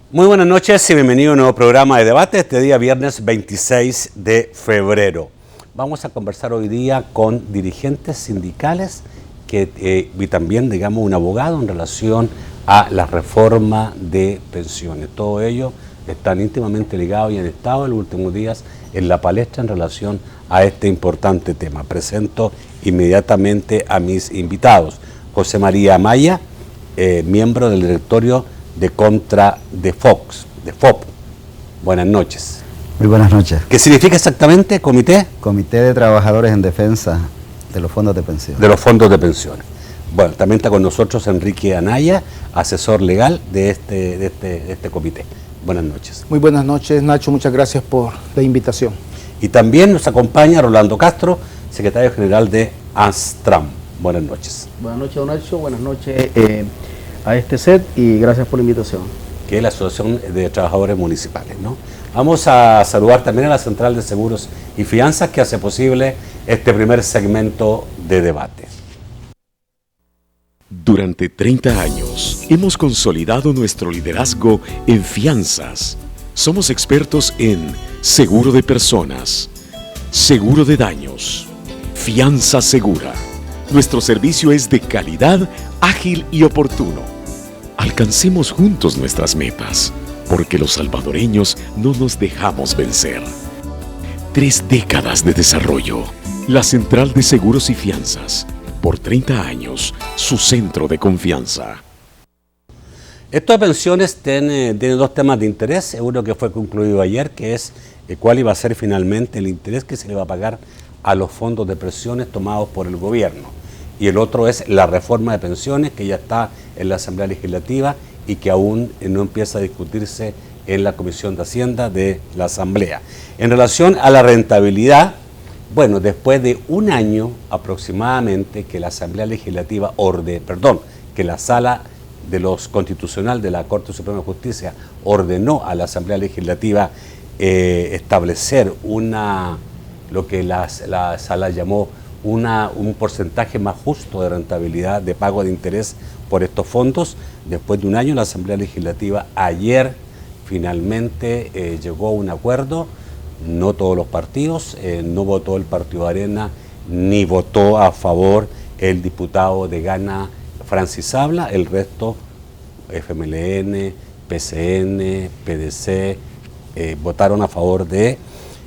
Muy buenas noches y bienvenido a un nuevo programa de debate este día viernes 26 de febrero. Vamos a conversar hoy día con dirigentes sindicales y también, digamos, un abogado en relación a la reforma de pensiones. Todo ello están íntimamente ligados y han estado en los últimos días en la palestra en relación a este importante tema. Presento inmediatamente a mis invitados. José María Amaya, miembro del directorio de Contra de FOP. Buenas noches. Muy buenas noches. ¿Qué significa exactamente comité? Comité de Trabajadores en Defensa de los Fondos de Pensiones. De los fondos de pensiones. Bueno, también está con nosotros Enrique Anaya, asesor legal de este comité. Buenas noches. Muy buenas noches, Nacho, muchas gracias por la invitación. Y también nos acompaña Rolando Castro, secretario general de ANSTRAM. Buenas noches. Buenas noches, don Nacho, buenas noches a este set y gracias por la invitación. Que es la Asociación de Trabajadores Municipales, ¿no? Vamos a saludar también a la Central de Seguros y Fianzas que hace posible este primer segmento de debate. Durante 30 años hemos consolidado nuestro liderazgo en fianzas. Somos expertos en seguro de personas, seguro de daños, fianza segura. Nuestro servicio es de calidad, ágil y oportuno. Alcancemos juntos nuestras metas, porque los salvadoreños no nos dejamos vencer. 3 décadas de desarrollo. La Central de Seguros y Fianzas. Por 30 años, su centro de confianza. Esto de pensiones tiene 2 temas de interés. Uno que fue concluido ayer, que es cuál iba a ser finalmente el interés que se le va a pagar a los fondos de pensiones tomados por el gobierno. Y el otro es la reforma de pensiones, que ya está en la Asamblea Legislativa y que aún no empieza a discutirse en la Comisión de Hacienda de la Asamblea. En relación a la rentabilidad, bueno, después de un año aproximadamente que la Asamblea Legislativa que la Sala de los Constitucional de la Corte Suprema de Justicia ordenó a la Asamblea Legislativa establecer lo que la Sala llamó un porcentaje más justo de rentabilidad de pago de interés por estos fondos. Después de un año, la Asamblea Legislativa ayer finalmente llegó a un acuerdo. No todos los partidos, no votó el Partido Arena, ni votó a favor el diputado de Gana, Francis Habla. El resto, FMLN, PCN, PDC, votaron a favor de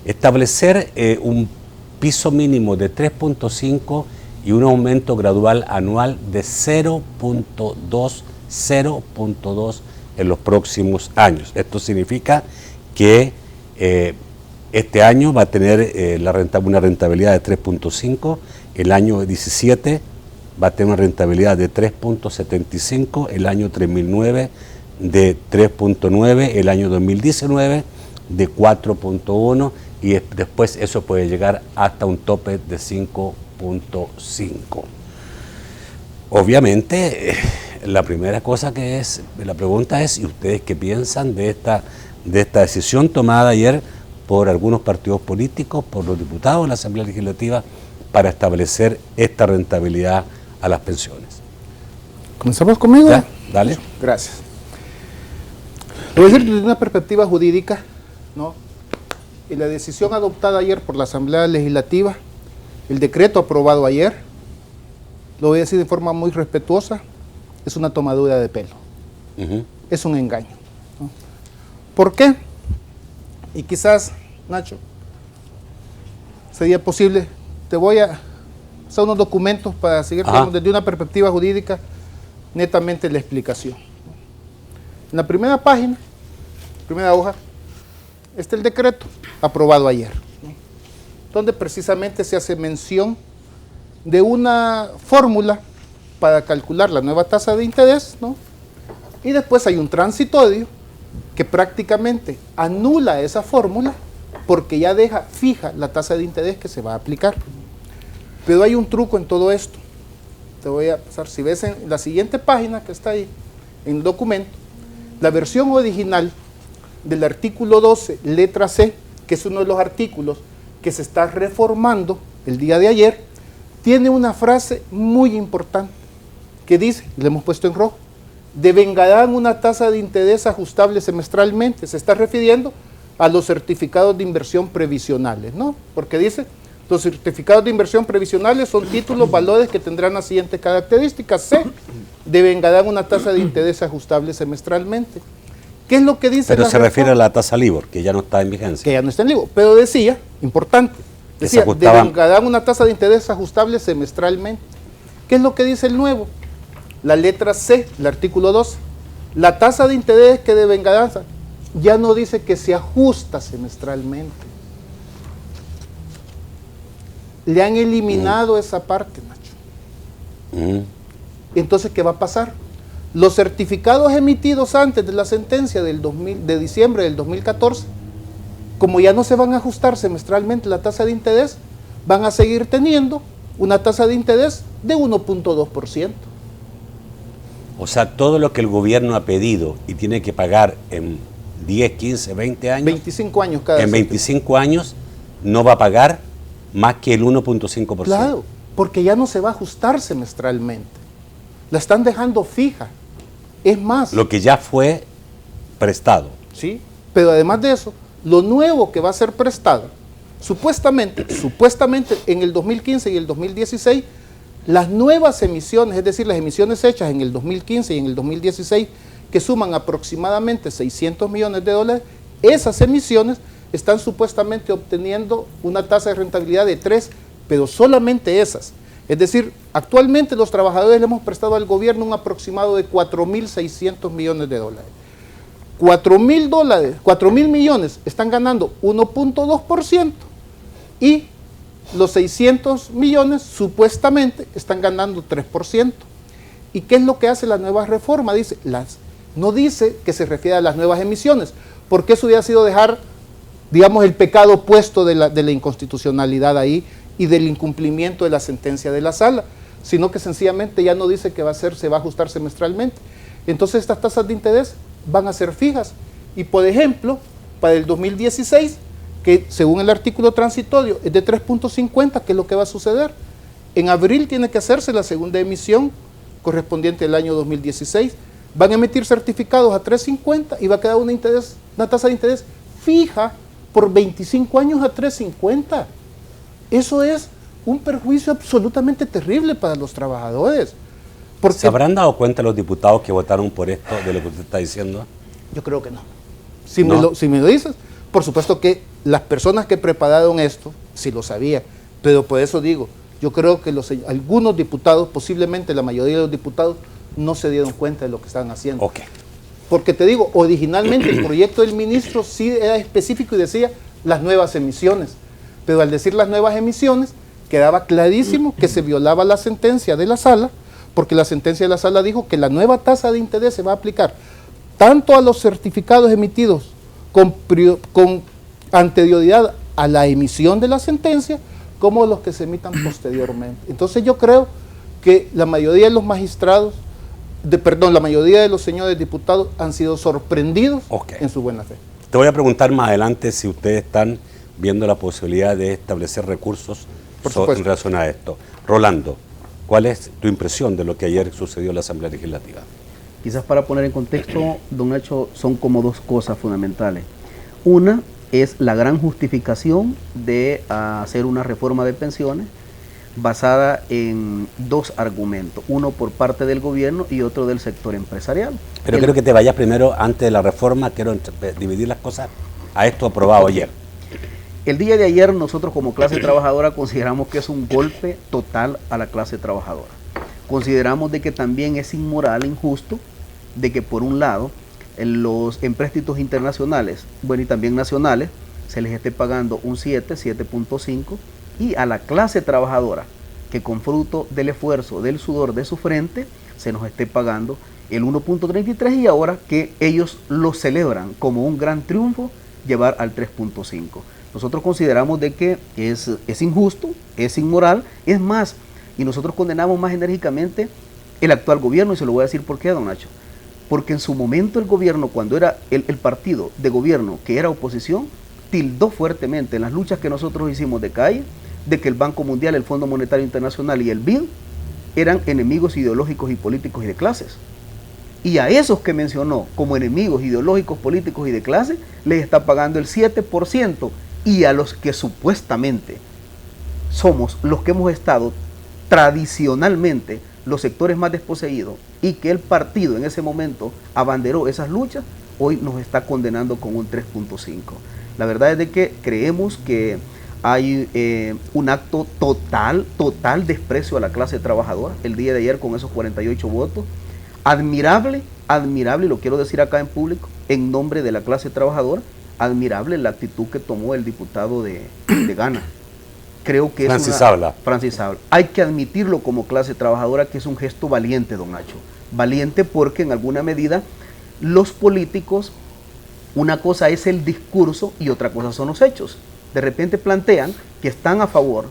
establecer un piso mínimo de 3.5 y un aumento gradual anual de 0.2 en los próximos años. Esto significa que este año va a tener una rentabilidad de 3.5, el año 17 va a tener una rentabilidad de 3.75, el año 2009 de 3.9, el año 2019 de 4.1 y después eso puede llegar hasta un tope de 5.5. Obviamente, la pregunta es, ¿y ustedes qué piensan de esta decisión tomada ayer por algunos partidos políticos, por los diputados de la Asamblea Legislativa, para establecer esta rentabilidad a las pensiones? ¿Comenzamos conmigo? ¿Ya? Dale. Gracias. Lo voy a decir desde una perspectiva jurídica, ¿no? Y la decisión adoptada ayer por la Asamblea Legislativa, el decreto aprobado ayer, lo voy a decir de forma muy respetuosa, es una tomadura de pelo. Es un engaño, ¿no? ¿Por qué? Y quizás, Nacho, sería posible, te voy a hacer unos documentos para seguir desde una perspectiva jurídica, netamente la explicación. En la primera página, primera hoja, está el decreto aprobado ayer, ¿no? Donde precisamente se hace mención de una fórmula para calcular la nueva tasa de interés, ¿no? Y después hay un transitorio que prácticamente anula esa fórmula porque ya deja fija la tasa de interés que se va a aplicar. Pero hay un truco en todo esto. Te voy a pasar, si ves en la siguiente página que está ahí, en el documento, la versión original del artículo 12, letra C, que es uno de los artículos que se está reformando el día de ayer, tiene una frase muy importante que dice, le hemos puesto en rojo, devengarán una tasa de interés ajustable semestralmente. Se está refiriendo a los certificados de inversión previsionales, ¿no? Porque dice, los certificados de inversión previsionales son títulos, valores que tendrán las siguientes características. C, devengarán una tasa de interés ajustable semestralmente. ¿Qué es lo que dice? Pero se refiere a la tasa LIBOR, que ya no está en vigencia. Que ya no está en LIBOR, pero decía, importante, decía, devengarán una tasa de interés ajustable semestralmente. ¿Qué es lo que dice el nuevo? La letra C, el artículo 2. La tasa de interés que devengarán ya no dice que se ajusta semestralmente. Le han eliminado esa parte, Nacho. Entonces, ¿qué va a pasar? Los certificados emitidos antes de la sentencia de diciembre del 2014, como ya no se van a ajustar semestralmente la tasa de interés, van a seguir teniendo una tasa de interés de 1.2%. O sea, todo lo que el gobierno ha pedido y tiene que pagar en 10, 15, 20 años. 25 años cada En 25 años no va a pagar más que el 1.5%. Claro, porque ya no se va a ajustar semestralmente. La están dejando fija. Es más. Lo que ya fue prestado. Sí, pero además de eso, lo nuevo que va a ser prestado, supuestamente en el 2015 y el 2016, las nuevas emisiones, es decir, las emisiones hechas en el 2015 y en el 2016, que suman aproximadamente 600 millones de dólares, esas emisiones están supuestamente obteniendo una tasa de rentabilidad de 3, pero solamente esas. Es decir, actualmente los trabajadores le hemos prestado al gobierno un aproximado de 4.600 millones de dólares. 4.000 millones están ganando 1.2% y los 600 millones supuestamente están ganando 3%. ¿Y qué es lo que hace la nueva reforma? Dice, no dice que se refiere a las nuevas emisiones, porque eso hubiera sido dejar, digamos, el pecado opuesto de la inconstitucionalidad ahí y del incumplimiento de la sentencia de la sala, sino que sencillamente ya no dice que se va a ajustar semestralmente. Entonces estas tasas de interés van a ser fijas. Y por ejemplo, para el 2016, que según el artículo transitorio es de 3.50, ¿qué es lo que va a suceder? En abril tiene que hacerse la segunda emisión correspondiente al año 2016. Van a emitir certificados a 3.50 y va a quedar una tasa de interés fija por 25 años a 3.50. Eso es un perjuicio absolutamente terrible para los trabajadores. Porque ¿se habrán dado cuenta los diputados que votaron por esto de lo que usted está diciendo? Yo creo que no. Si me lo dices, por supuesto que las personas que prepararon esto, sí lo sabían, pero por eso digo, yo creo que algunos diputados, posiblemente la mayoría de los diputados, no se dieron cuenta de lo que estaban haciendo. Okay. Porque te digo, originalmente el proyecto del ministro sí era específico y decía las nuevas emisiones, pero al decir las nuevas emisiones, quedaba clarísimo que se violaba la sentencia de la sala, porque la sentencia de la sala dijo que la nueva tasa de interés se va a aplicar tanto a los certificados emitidos con anterioridad a la emisión de la sentencia, como a los que se emitan posteriormente. Entonces yo creo que la mayoría de los magistrados, la mayoría de los señores diputados han sido sorprendidos en su buena fe. Te voy a preguntar más adelante si ustedes están viendo la posibilidad de establecer recursos en relación a esto. Rolando, ¿cuál es tu impresión de lo que ayer sucedió en la Asamblea Legislativa? Quizás para poner en contexto, don Nacho, son como dos cosas fundamentales. Una es la gran justificación de hacer una reforma de pensiones basada en dos argumentos, uno por parte del gobierno y otro del sector empresarial. Pero quiero que te vayas primero, antes de la reforma, quiero dividir las cosas a esto aprobado ayer. El día de ayer nosotros como clase trabajadora consideramos que es un golpe total a la clase trabajadora. Consideramos de que también es inmoral e injusto de que por un lado los empréstitos internacionales, bueno y también nacionales, se les esté pagando un 7.5 y a la clase trabajadora que con fruto del esfuerzo, del sudor de su frente, se nos esté pagando el 1.33 y ahora que ellos lo celebran como un gran triunfo, llevar al 3.5. Nosotros consideramos de que es injusto, es inmoral, es más, y nosotros condenamos más enérgicamente el actual gobierno, y se lo voy a decir por qué, don Nacho. Porque en su momento el gobierno, cuando era el partido de gobierno que era oposición, tildó fuertemente en las luchas que nosotros hicimos de calle, de que el Banco Mundial, el Fondo Monetario Internacional y el BID eran enemigos ideológicos y políticos y de clases. Y a esos que mencionó como enemigos ideológicos, políticos y de clase, les está pagando el 7%. Y a los que supuestamente somos los que hemos estado tradicionalmente los sectores más desposeídos y que el partido en ese momento abanderó esas luchas, hoy nos está condenando con un 3.5. La verdad es de que creemos que hay un acto total desprecio a la clase trabajadora el día de ayer con esos 48 votos. Admirable, y lo quiero decir acá en público, en nombre de la clase trabajadora, admirable la actitud que tomó el diputado de Ghana. Creo que Francis Habla. Hay que admitirlo como clase trabajadora, que es un gesto valiente, don Nacho. Valiente porque en alguna medida los políticos, una cosa es el discurso y otra cosa son los hechos. De repente plantean que están a favor,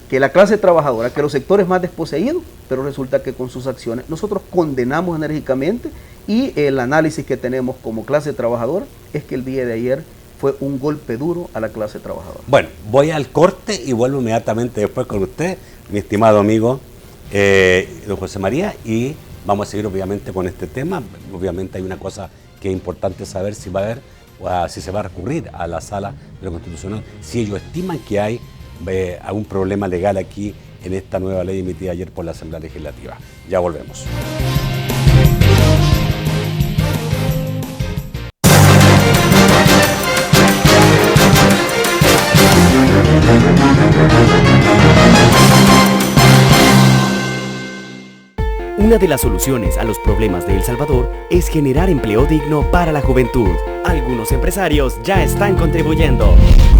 que la clase trabajadora, que los sectores más desposeídos, pero resulta que con sus acciones nosotros condenamos enérgicamente, y el análisis que tenemos como clase trabajadora es que el día de ayer fue un golpe duro a la clase trabajadora. Bueno, voy al corte y vuelvo inmediatamente después con usted, mi estimado amigo don José María, y vamos a seguir obviamente con este tema. Obviamente hay una cosa que es importante saber, si va a haber, si se va a recurrir a la Sala de lo Constitucional, si ellos estiman que hay algún problema legal aquí en esta nueva ley emitida ayer por la Asamblea Legislativa. Ya volvemos. Una de las soluciones a los problemas de El Salvador es generar empleo digno para la juventud. Algunos empresarios ya están contribuyendo.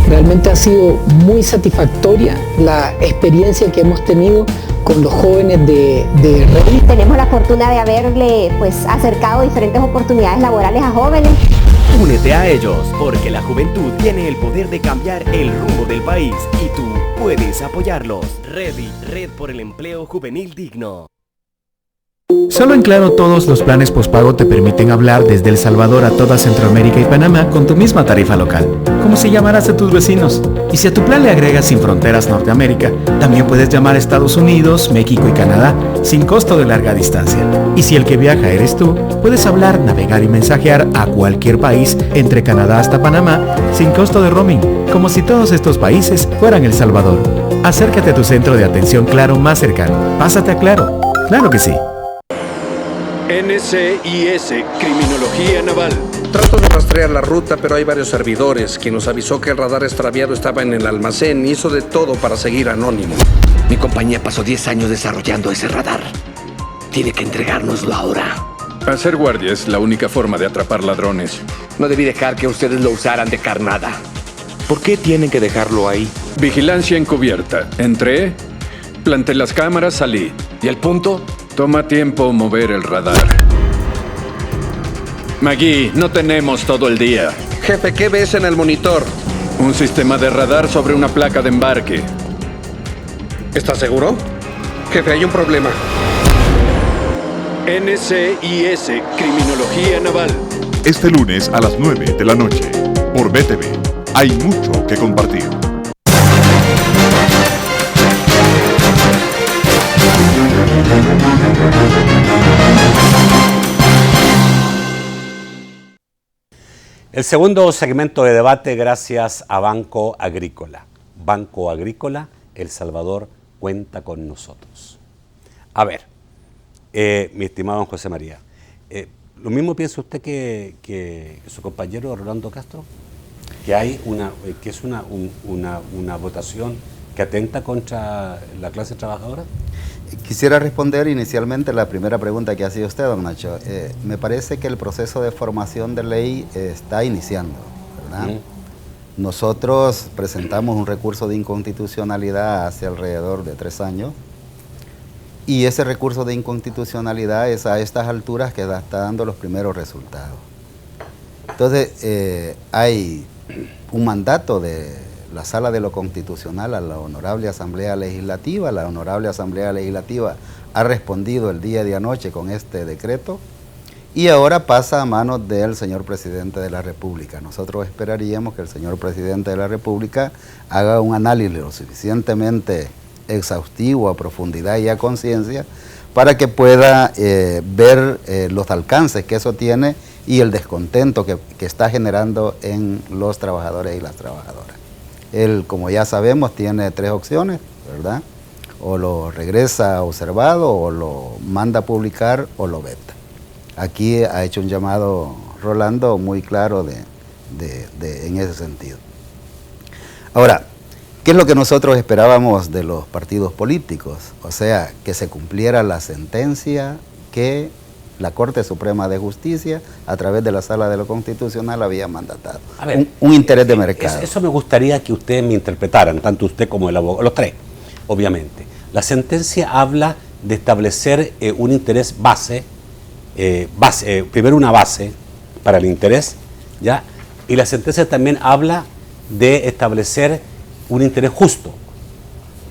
Realmente ha sido muy satisfactoria la experiencia que hemos tenido con los jóvenes de Rey. Tenemos la fortuna de haberle acercado diferentes oportunidades laborales a jóvenes. Únete a ellos, porque la juventud tiene el poder de cambiar el rumbo del país y tú puedes apoyarlos. Red por el empleo juvenil digno. Solo en Claro todos los planes postpago te permiten hablar desde El Salvador a toda Centroamérica y Panamá con tu misma tarifa local, como si llamaras a tus vecinos. Y si a tu plan le agregas Sin Fronteras Norteamérica, también puedes llamar a Estados Unidos, México y Canadá sin costo de larga distancia. Y si el que viaja eres tú, puedes hablar, navegar y mensajear a cualquier país entre Canadá hasta Panamá sin costo de roaming, como si todos estos países fueran El Salvador. Acércate a tu centro de atención Claro más cercano. Pásate a Claro. Claro que sí. NCIS, Criminología Naval. Trato de rastrear la ruta, pero hay varios servidores. Quien nos avisó que el radar extraviado estaba en el almacén y hizo de todo para seguir anónimo. Mi compañía pasó 10 años desarrollando ese radar. Tiene que entregárnoslo ahora. Hacer guardia es la única forma de atrapar ladrones. No debí dejar que ustedes lo usaran de carnada. ¿Por qué tienen que dejarlo ahí? Vigilancia encubierta. Entré, planté las cámaras, salí. ¿Y el punto? Toma tiempo mover el radar. Magui, no tenemos todo el día. Jefe, ¿qué ves en el monitor? Un sistema de radar sobre una placa de embarque. ¿Estás seguro? Jefe, hay un problema. NCIS, Criminología Naval. Este lunes a las 9 de la noche, por BTV. Hay mucho que compartir. El segundo segmento de debate gracias a Banco Agrícola. Banco Agrícola, El Salvador cuenta con nosotros. A ver, mi estimado don José María, ¿lo mismo piensa usted que su compañero Rolando Castro? Que es una votación que atenta contra la clase trabajadora. Quisiera responder inicialmente la primera pregunta que hacía usted, don Nacho. Me parece que el proceso de formación de ley está iniciando, ¿verdad? Nosotros presentamos un recurso de inconstitucionalidad hace alrededor de 3 años y ese recurso de inconstitucionalidad es a estas alturas que está dando los primeros resultados. Entonces, hay un mandato de la Sala de lo Constitucional a la Honorable Asamblea Legislativa. La Honorable Asamblea Legislativa ha respondido el día de anoche con este decreto y ahora pasa a manos del señor Presidente de la República. Nosotros esperaríamos que el señor Presidente de la República haga un análisis lo suficientemente exhaustivo, a profundidad y a conciencia para que pueda ver los alcances que eso tiene y el descontento que está generando en los trabajadores y las trabajadoras. Él, como ya sabemos, tiene 3 opciones, ¿verdad? O lo regresa observado, o lo manda a publicar, o lo veta. Aquí ha hecho un llamado Rolando muy claro en ese sentido. Ahora, ¿qué es lo que nosotros esperábamos de los partidos políticos? O sea, que se cumpliera la sentencia que la Corte Suprema de Justicia, a través de la Sala de lo Constitucional, había mandatado. A ver, un interés de mercado. Eso me gustaría que ustedes me interpretaran, tanto usted como el abogado, los tres, obviamente. La sentencia habla de establecer un interés base, primero una base para el interés, ¿ya? Y la sentencia también habla de establecer un interés justo,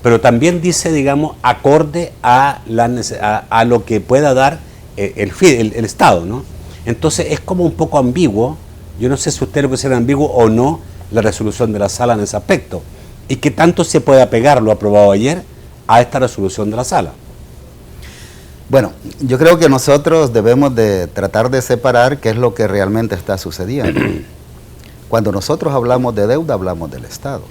pero también dice, digamos, acorde a lo que pueda dar el Estado, ¿no? Entonces es como un poco ambiguo. Yo no sé si usted lo considera ambiguo o no la resolución de la Sala en ese aspecto, y que tanto se puede apegar lo aprobado ayer a esta resolución de la Sala. Bueno, yo creo que nosotros debemos de tratar de separar qué es lo que realmente está sucediendo. Cuando nosotros hablamos de deuda, hablamos del Estado.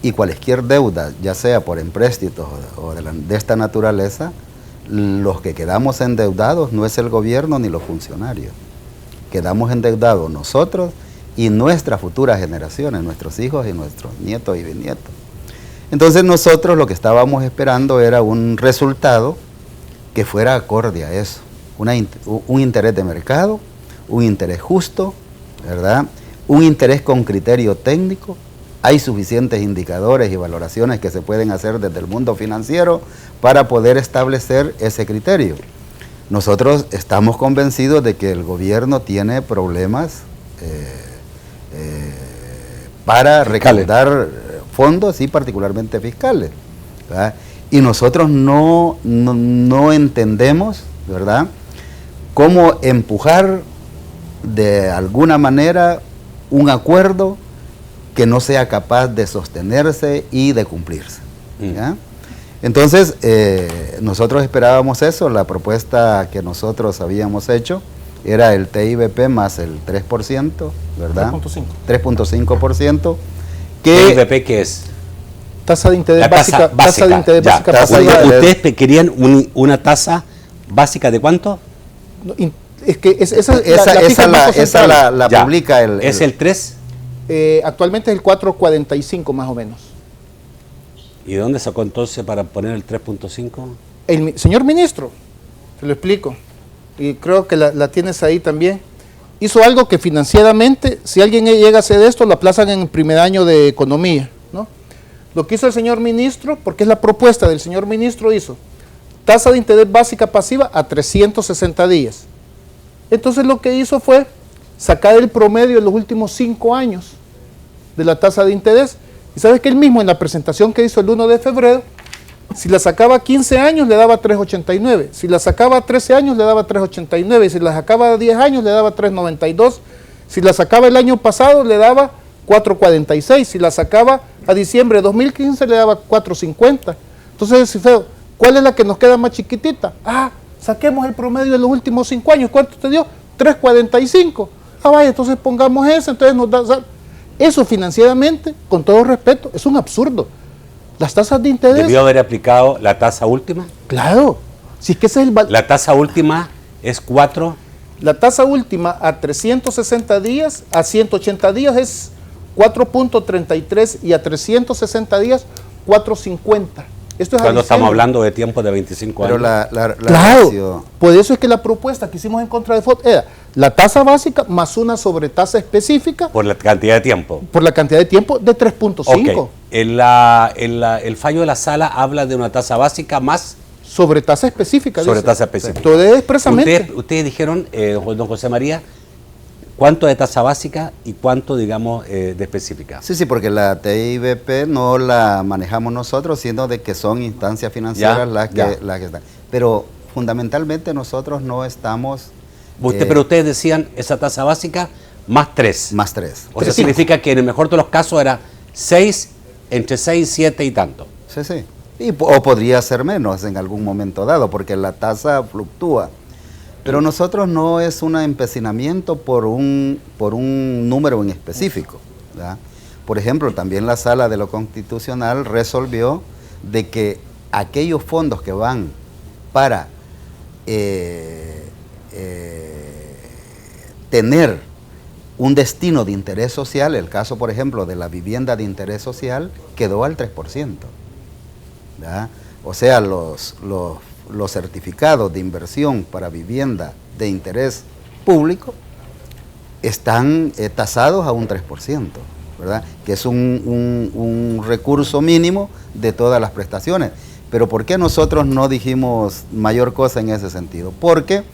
Y cualquier deuda, ya sea por empréstitos o de esta naturaleza, los que quedamos endeudados no es el gobierno ni los funcionarios. Quedamos endeudados nosotros y nuestras futuras generaciones, nuestros hijos y nuestros nietos y bisnietos. Entonces nosotros lo que estábamos esperando era un resultado que fuera acorde a eso, un interés de mercado, un interés justo, ¿verdad? Un interés con criterio técnico. Hay suficientes indicadores y valoraciones que se pueden hacer desde el mundo financiero para poder establecer ese criterio. Nosotros estamos convencidos de que el gobierno tiene problemas para recaudar fondos y particularmente fiscales, ¿verdad? Y nosotros no entendemos, ¿verdad?, cómo empujar de alguna manera un acuerdo que no sea capaz de sostenerse y de cumplirse, ¿ya? Entonces, nosotros esperábamos eso. La propuesta que nosotros habíamos hecho era el TIBP más el 3%, ¿verdad? 3.5. 3.5%. ¿TIBP qué es? Tasa de interés básica. Tasa de interés básica pasiva. ¿Ustedes querían una tasa básica de cuánto? No, es que esa la publica el... ¿Es el 3? Actualmente es el 4.45 más o menos. ¿Y de dónde sacó entonces para poner el 3.5? El señor ministro, te lo explico, y creo que la tienes ahí también, hizo algo que financieramente, si alguien llega a hacer esto, lo aplazan en el primer año de economía, ¿no? Lo que hizo el señor ministro, porque es la propuesta del señor ministro, hizo tasa de interés básica pasiva a 360 días. Entonces lo que hizo fue sacar el promedio de los últimos 5 años de la tasa de interés. Y sabes que él mismo en la presentación que hizo el 1 de febrero, si la sacaba a 15 años le daba 3.89, si la sacaba a 13 años le daba 3.89, y si la sacaba a 10 años le daba 3.92, si la sacaba el año pasado le daba 4.46, si la sacaba a diciembre de 2015 le daba 4.50. Entonces, ¿cuál es la que nos queda más chiquitita? Saquemos el promedio de los últimos 5 años. ¿Cuánto te dio? 3.45. Vaya, entonces pongamos eso, entonces nos da... Eso financieramente, con todo respeto, es un absurdo. Las tasas de interés... ¿Debió haber aplicado la tasa última? Claro. Si es que ese es la tasa última es 4... La tasa última a 360 días, a 180 días es 4.33 y a 360 días 4.50. Esto es cuando estamos hablando de tiempo de 25 años. Claro, por eso es que la propuesta que hicimos en contra de FOD era la tasa básica más una sobretasa específica. Por la cantidad de tiempo. Por la cantidad de tiempo de 3.5. Okay. El fallo de la sala habla de una tasa básica más... Sobretasa específica. Sobretasa específica. Entonces, expresamente. Ustedes dijeron, don José María, ¿cuánto de tasa básica y cuánto, digamos, de específica? Sí, porque la TIBP no la manejamos nosotros, sino de que son instancias financieras las que están. Pero fundamentalmente nosotros no estamos... Pero ustedes decían esa tasa básica más 3. Más 3. O sea, significa que en el mejor de los casos era 6, entre 6 y 7 y tanto. Sí. O podría ser menos en algún momento dado, porque la tasa fluctúa. Pero nosotros no es un empecinamiento por un número en específico, ¿verdad? Por ejemplo, también la Sala de lo Constitucional resolvió de que aquellos fondos que van para tener un destino de interés social, el caso, por ejemplo, de la vivienda de interés social, quedó al 3%. ¿Verdad? O sea, los certificados de inversión para vivienda de interés público están tasados a un 3%, ¿verdad? Que es un recurso mínimo de todas las prestaciones. Pero ¿por qué nosotros no dijimos mayor cosa en ese sentido? Porque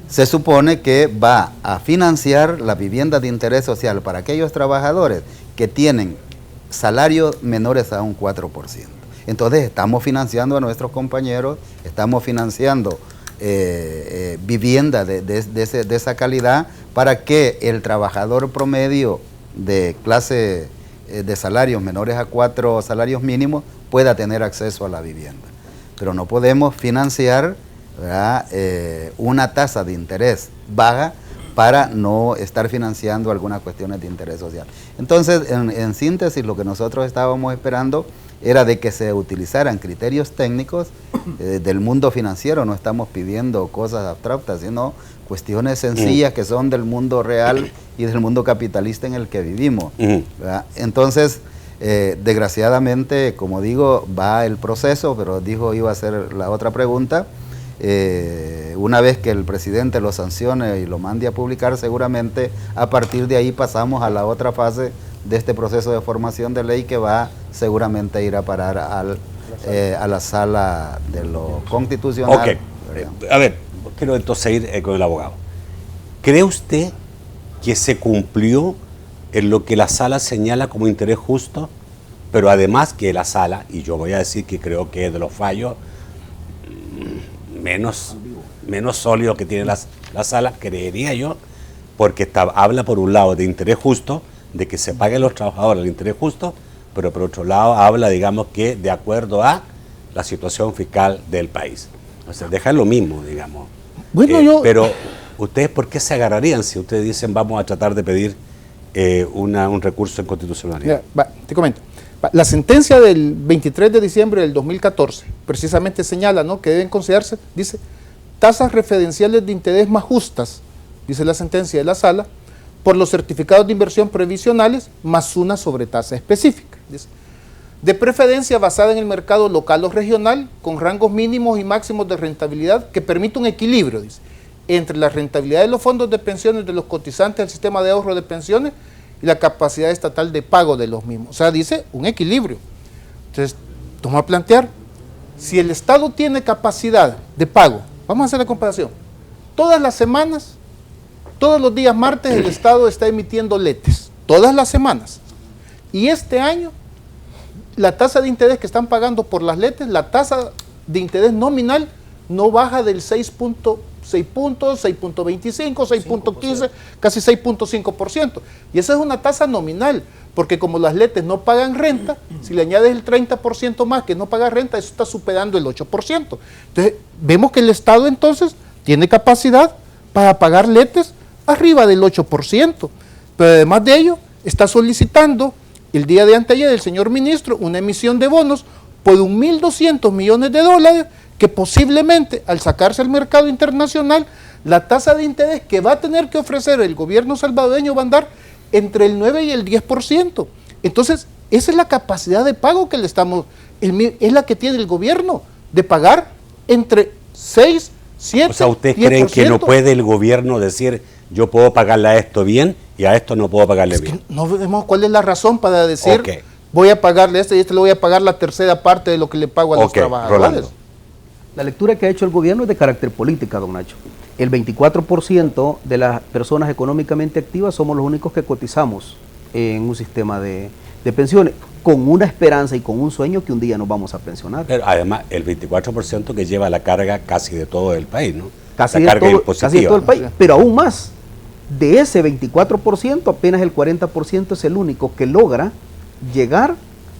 se supone que va a financiar la vivienda de interés social para aquellos trabajadores que tienen salarios menores a un 4%. Entonces estamos financiando a nuestros compañeros, estamos financiando vivienda de esa calidad para que el trabajador promedio de clase de salarios menores a 4 salarios mínimos pueda tener acceso a la vivienda. Pero no podemos financiar, ¿verdad?, una tasa de interés baja para no estar financiando algunas cuestiones de interés social. Entonces, en síntesis, lo que nosotros estábamos esperando era de que se utilizaran criterios técnicos del mundo financiero. No estamos pidiendo cosas abstractas, sino cuestiones sencillas que son del mundo real y del mundo capitalista en el que vivimos, ¿verdad? Entonces, desgraciadamente, como digo, va el proceso, pero dijo iba a hacer la otra pregunta. Una vez que el presidente lo sancione y lo mande a publicar, seguramente a partir de ahí pasamos a la otra fase de este proceso de formación de ley, que va seguramente a ir a parar a la Sala de lo Constitucional. Ok, a ver, quiero entonces ir con el abogado. ¿Cree usted que se cumplió en lo que la Sala señala como interés justo, pero además que la Sala, y yo voy a decir que creo que es de los fallos menos sólidos que tiene la Sala, creería yo, porque habla por un lado de interés justo, de que se paguen los trabajadores el interés justo, pero por otro lado habla, digamos, que de acuerdo a la situación fiscal del país. O sea, dejar lo mismo, digamos. Bueno, pero ¿ustedes por qué se agarrarían si ustedes dicen vamos a tratar de pedir un recurso en constitucionalidad? Mira, te comento. La sentencia del 23 de diciembre del 2014 precisamente señala, ¿no?, que deben considerarse, dice, tasas referenciales de interés más justas, dice la sentencia de la Sala, por los certificados de inversión previsionales más una sobretasa específica. Dice, de preferencia basada en el mercado local o regional, con rangos mínimos y máximos de rentabilidad que permite un equilibrio, dice, entre la rentabilidad de los fondos de pensiones de los cotizantes al sistema de ahorro de pensiones y la capacidad estatal de pago de los mismos. O sea, dice un equilibrio. Entonces, vamos a plantear, si el Estado tiene capacidad de pago, vamos a hacer la comparación, todas las semanas, todos los días martes el Estado está emitiendo letes, todas las semanas. Y este año, la tasa de interés que están pagando por las letes, la tasa de interés nominal no baja del 6 puntos, 6.25, 6.15, casi 6.5%. Y esa es una tasa nominal, porque como las letes no pagan renta, si le añades el 30% más que no paga renta, eso está superando el 8%. Entonces, vemos que el Estado entonces tiene capacidad para pagar letes arriba del 8%. Pero además de ello, está solicitando el día de anteayer el señor ministro una emisión de bonos por $1.200 millones que posiblemente al sacarse al mercado internacional, la tasa de interés que va a tener que ofrecer el gobierno salvadoreño va a andar entre el 9 y el 10%. Entonces, esa es la capacidad de pago que le estamos, es la que tiene el gobierno, de pagar entre 6, 7, 10%. O sea, ¿ustedes creen que no puede el gobierno decir, yo puedo pagarle a esto bien y a esto no puedo pagarle bien? No vemos cuál es la razón para decir, voy a pagarle a este y a este le voy a pagar la tercera parte de lo que le pago a los trabajadores. Rolando. La lectura que ha hecho el gobierno es de carácter política, don Nacho. El 24% de las personas económicamente activas somos los únicos que cotizamos en un sistema de pensiones, con una esperanza y con un sueño que un día nos vamos a pensionar. Pero además, el 24% que lleva la carga casi de todo el país, ¿no? Casi de todo el país, pero aún más. De ese 24%, apenas el 40% es el único que logra llegar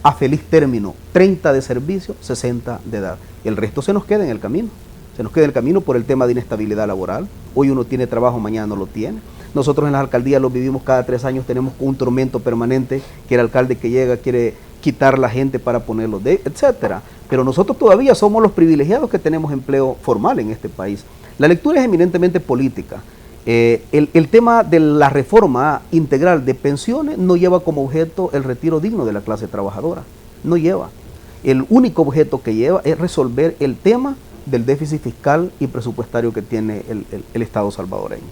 a feliz término, 30 de servicio, 60 de edad. El resto se nos queda en el camino. Se nos queda en el camino por el tema de inestabilidad laboral. Hoy uno tiene trabajo, mañana no lo tiene. Nosotros en las alcaldías lo vivimos cada 3 años, tenemos un tormento permanente, que el alcalde que llega quiere quitar la gente para ponerlo, etcétera. Pero nosotros todavía somos los privilegiados que tenemos empleo formal en este país. La lectura es eminentemente política. El tema de la reforma integral de pensiones no lleva como objeto el retiro digno de la clase trabajadora. No lleva. El único objeto que lleva es resolver el tema del déficit fiscal y presupuestario que tiene el Estado salvadoreño.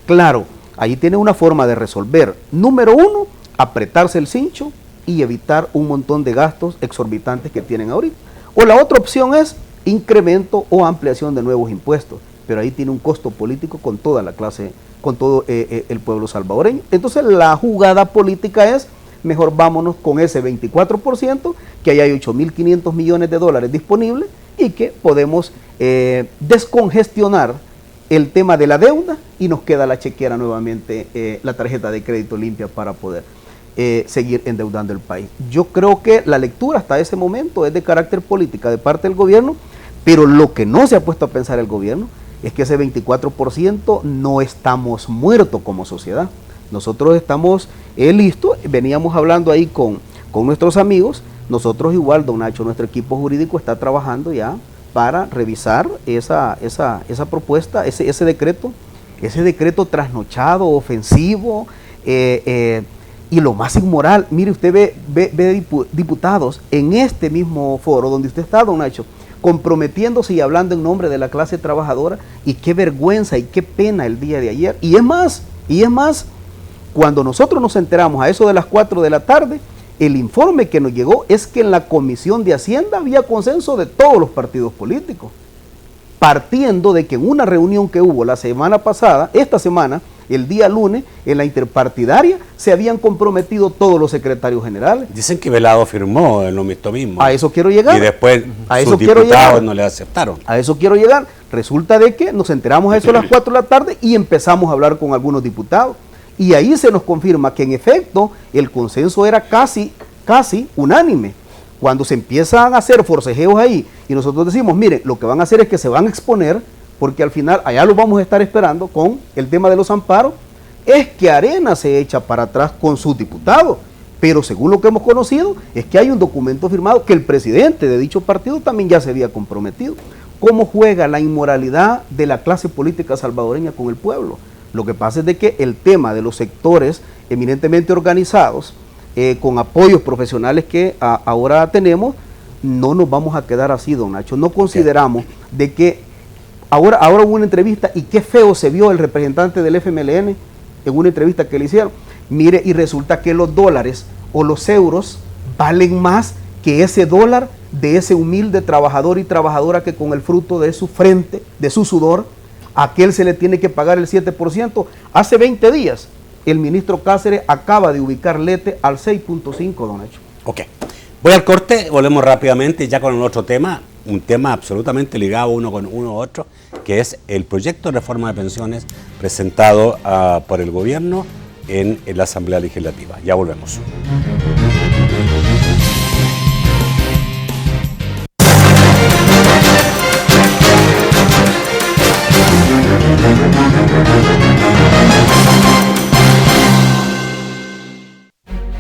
Claro, ahí tiene una forma de resolver. Número 1, apretarse el cincho y evitar un montón de gastos exorbitantes que tienen ahorita. O la otra opción es incremento o ampliación de nuevos impuestos, pero ahí tiene un costo político con toda la clase, con todo el pueblo salvadoreño. Entonces la jugada política es, mejor vámonos con ese 24%, que ahí hay 8.500 millones de dólares disponibles y que podemos descongestionar el tema de la deuda y nos queda la chequera nuevamente, la tarjeta de crédito limpia para poder seguir endeudando el país. Yo creo que la lectura hasta ese momento es de carácter política de parte del gobierno, pero lo que no se ha puesto a pensar el gobierno es que ese 24% no estamos muertos como sociedad. Nosotros estamos listos, veníamos hablando ahí con nuestros amigos, nosotros igual, don Nacho, nuestro equipo jurídico está trabajando ya para revisar esa propuesta, ese decreto trasnochado, ofensivo, y lo más inmoral. Mire, usted ve diputados en este mismo foro donde usted está, don Nacho, comprometiéndose y hablando en nombre de la clase trabajadora, y qué vergüenza y qué pena el día de ayer. Y es más, cuando nosotros nos enteramos a eso de las 4 de la tarde, el informe que nos llegó es que en la Comisión de Hacienda había consenso de todos los partidos políticos, partiendo de que en una reunión que hubo la semana pasada, esta semana, el día lunes, en la interpartidaria, se habían comprometido todos los secretarios generales. Dicen que Velado firmó en lo mismo. A eso quiero llegar. Y después sus diputados no le aceptaron. A eso quiero llegar. Resulta de que nos enteramos a eso a las 4 de la tarde y empezamos a hablar con algunos diputados. Y ahí se nos confirma que en efecto el consenso era casi unánime. Cuando se empiezan a hacer forcejeos ahí y nosotros decimos, miren, lo que van a hacer es que se van a exponer, porque al final allá lo vamos a estar esperando con el tema de los amparos, es que Arena se echa para atrás con sus diputados. Pero según lo que hemos conocido, es que hay un documento firmado que el presidente de dicho partido también ya se había comprometido. ¿Cómo juega la inmoralidad de la clase política salvadoreña con el pueblo? Lo que pasa es de que el tema de los sectores eminentemente organizados, con apoyos profesionales que ahora tenemos, no nos vamos a quedar así, don Nacho. No consideramos de que ahora hubo una entrevista y qué feo se vio el representante del FMLN en una entrevista que le hicieron. Mire, y resulta que los dólares o los euros valen más que ese dólar de ese humilde trabajador y trabajadora que con el fruto de su frente, de su sudor, a aquel se le tiene que pagar el 7%. Hace 20 días, el ministro Cáceres acaba de ubicar Lete al 6.5, don Nacho. Ok. Voy al corte, volvemos rápidamente ya con el otro tema, un tema absolutamente ligado uno con uno a otro, que es el proyecto de reforma de pensiones presentado por el gobierno en la Asamblea Legislativa. Ya volvemos.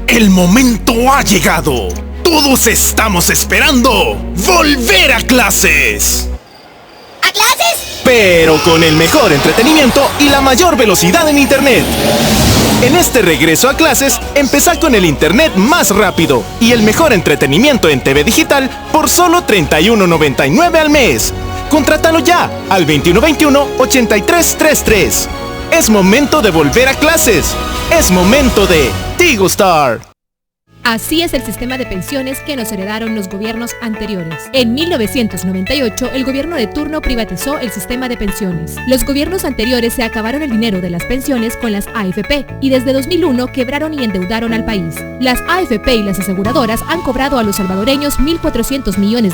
El momento ha llegado. Todos estamos esperando volver a clases. ¿A clases? Pero con el mejor entretenimiento y la mayor velocidad en internet. En este regreso a clases, empezá con el internet más rápido y el mejor entretenimiento en TV digital por solo $31.99 al mes. Contrátalo ya al 2121-8333. Es momento de volver a clases. Es momento de Tigo Star. Así es el sistema de pensiones que nos heredaron los gobiernos anteriores. En 1998, el gobierno de turno privatizó el sistema de pensiones. Los gobiernos anteriores se acabaron el dinero de las pensiones con las AFP y desde 2001 quebraron y endeudaron al país. Las AFP y las aseguradoras han cobrado a los salvadoreños $1.400 millones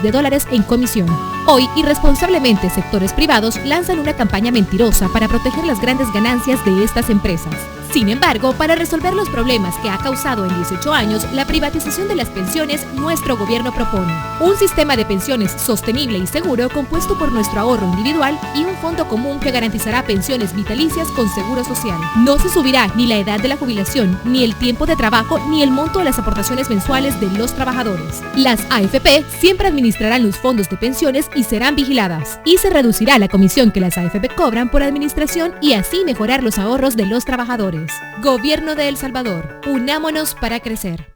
en comisión. Hoy, irresponsablemente, sectores privados lanzan una campaña mentirosa para proteger las grandes ganancias de estas empresas. Sin embargo, para resolver los problemas que ha causado en 18 años la privatización de las pensiones, nuestro gobierno propone un sistema de pensiones sostenible y seguro compuesto por nuestro ahorro individual y un fondo común que garantizará pensiones vitalicias con seguro social. No se subirá ni la edad de la jubilación, ni el tiempo de trabajo, ni el monto de las aportaciones mensuales de los trabajadores. Las AFP siempre administrarán los fondos de pensiones y serán vigiladas. Y se reducirá la comisión que las AFP cobran por administración y así mejorar los ahorros de los trabajadores. Gobierno de El Salvador, unámonos para crecer.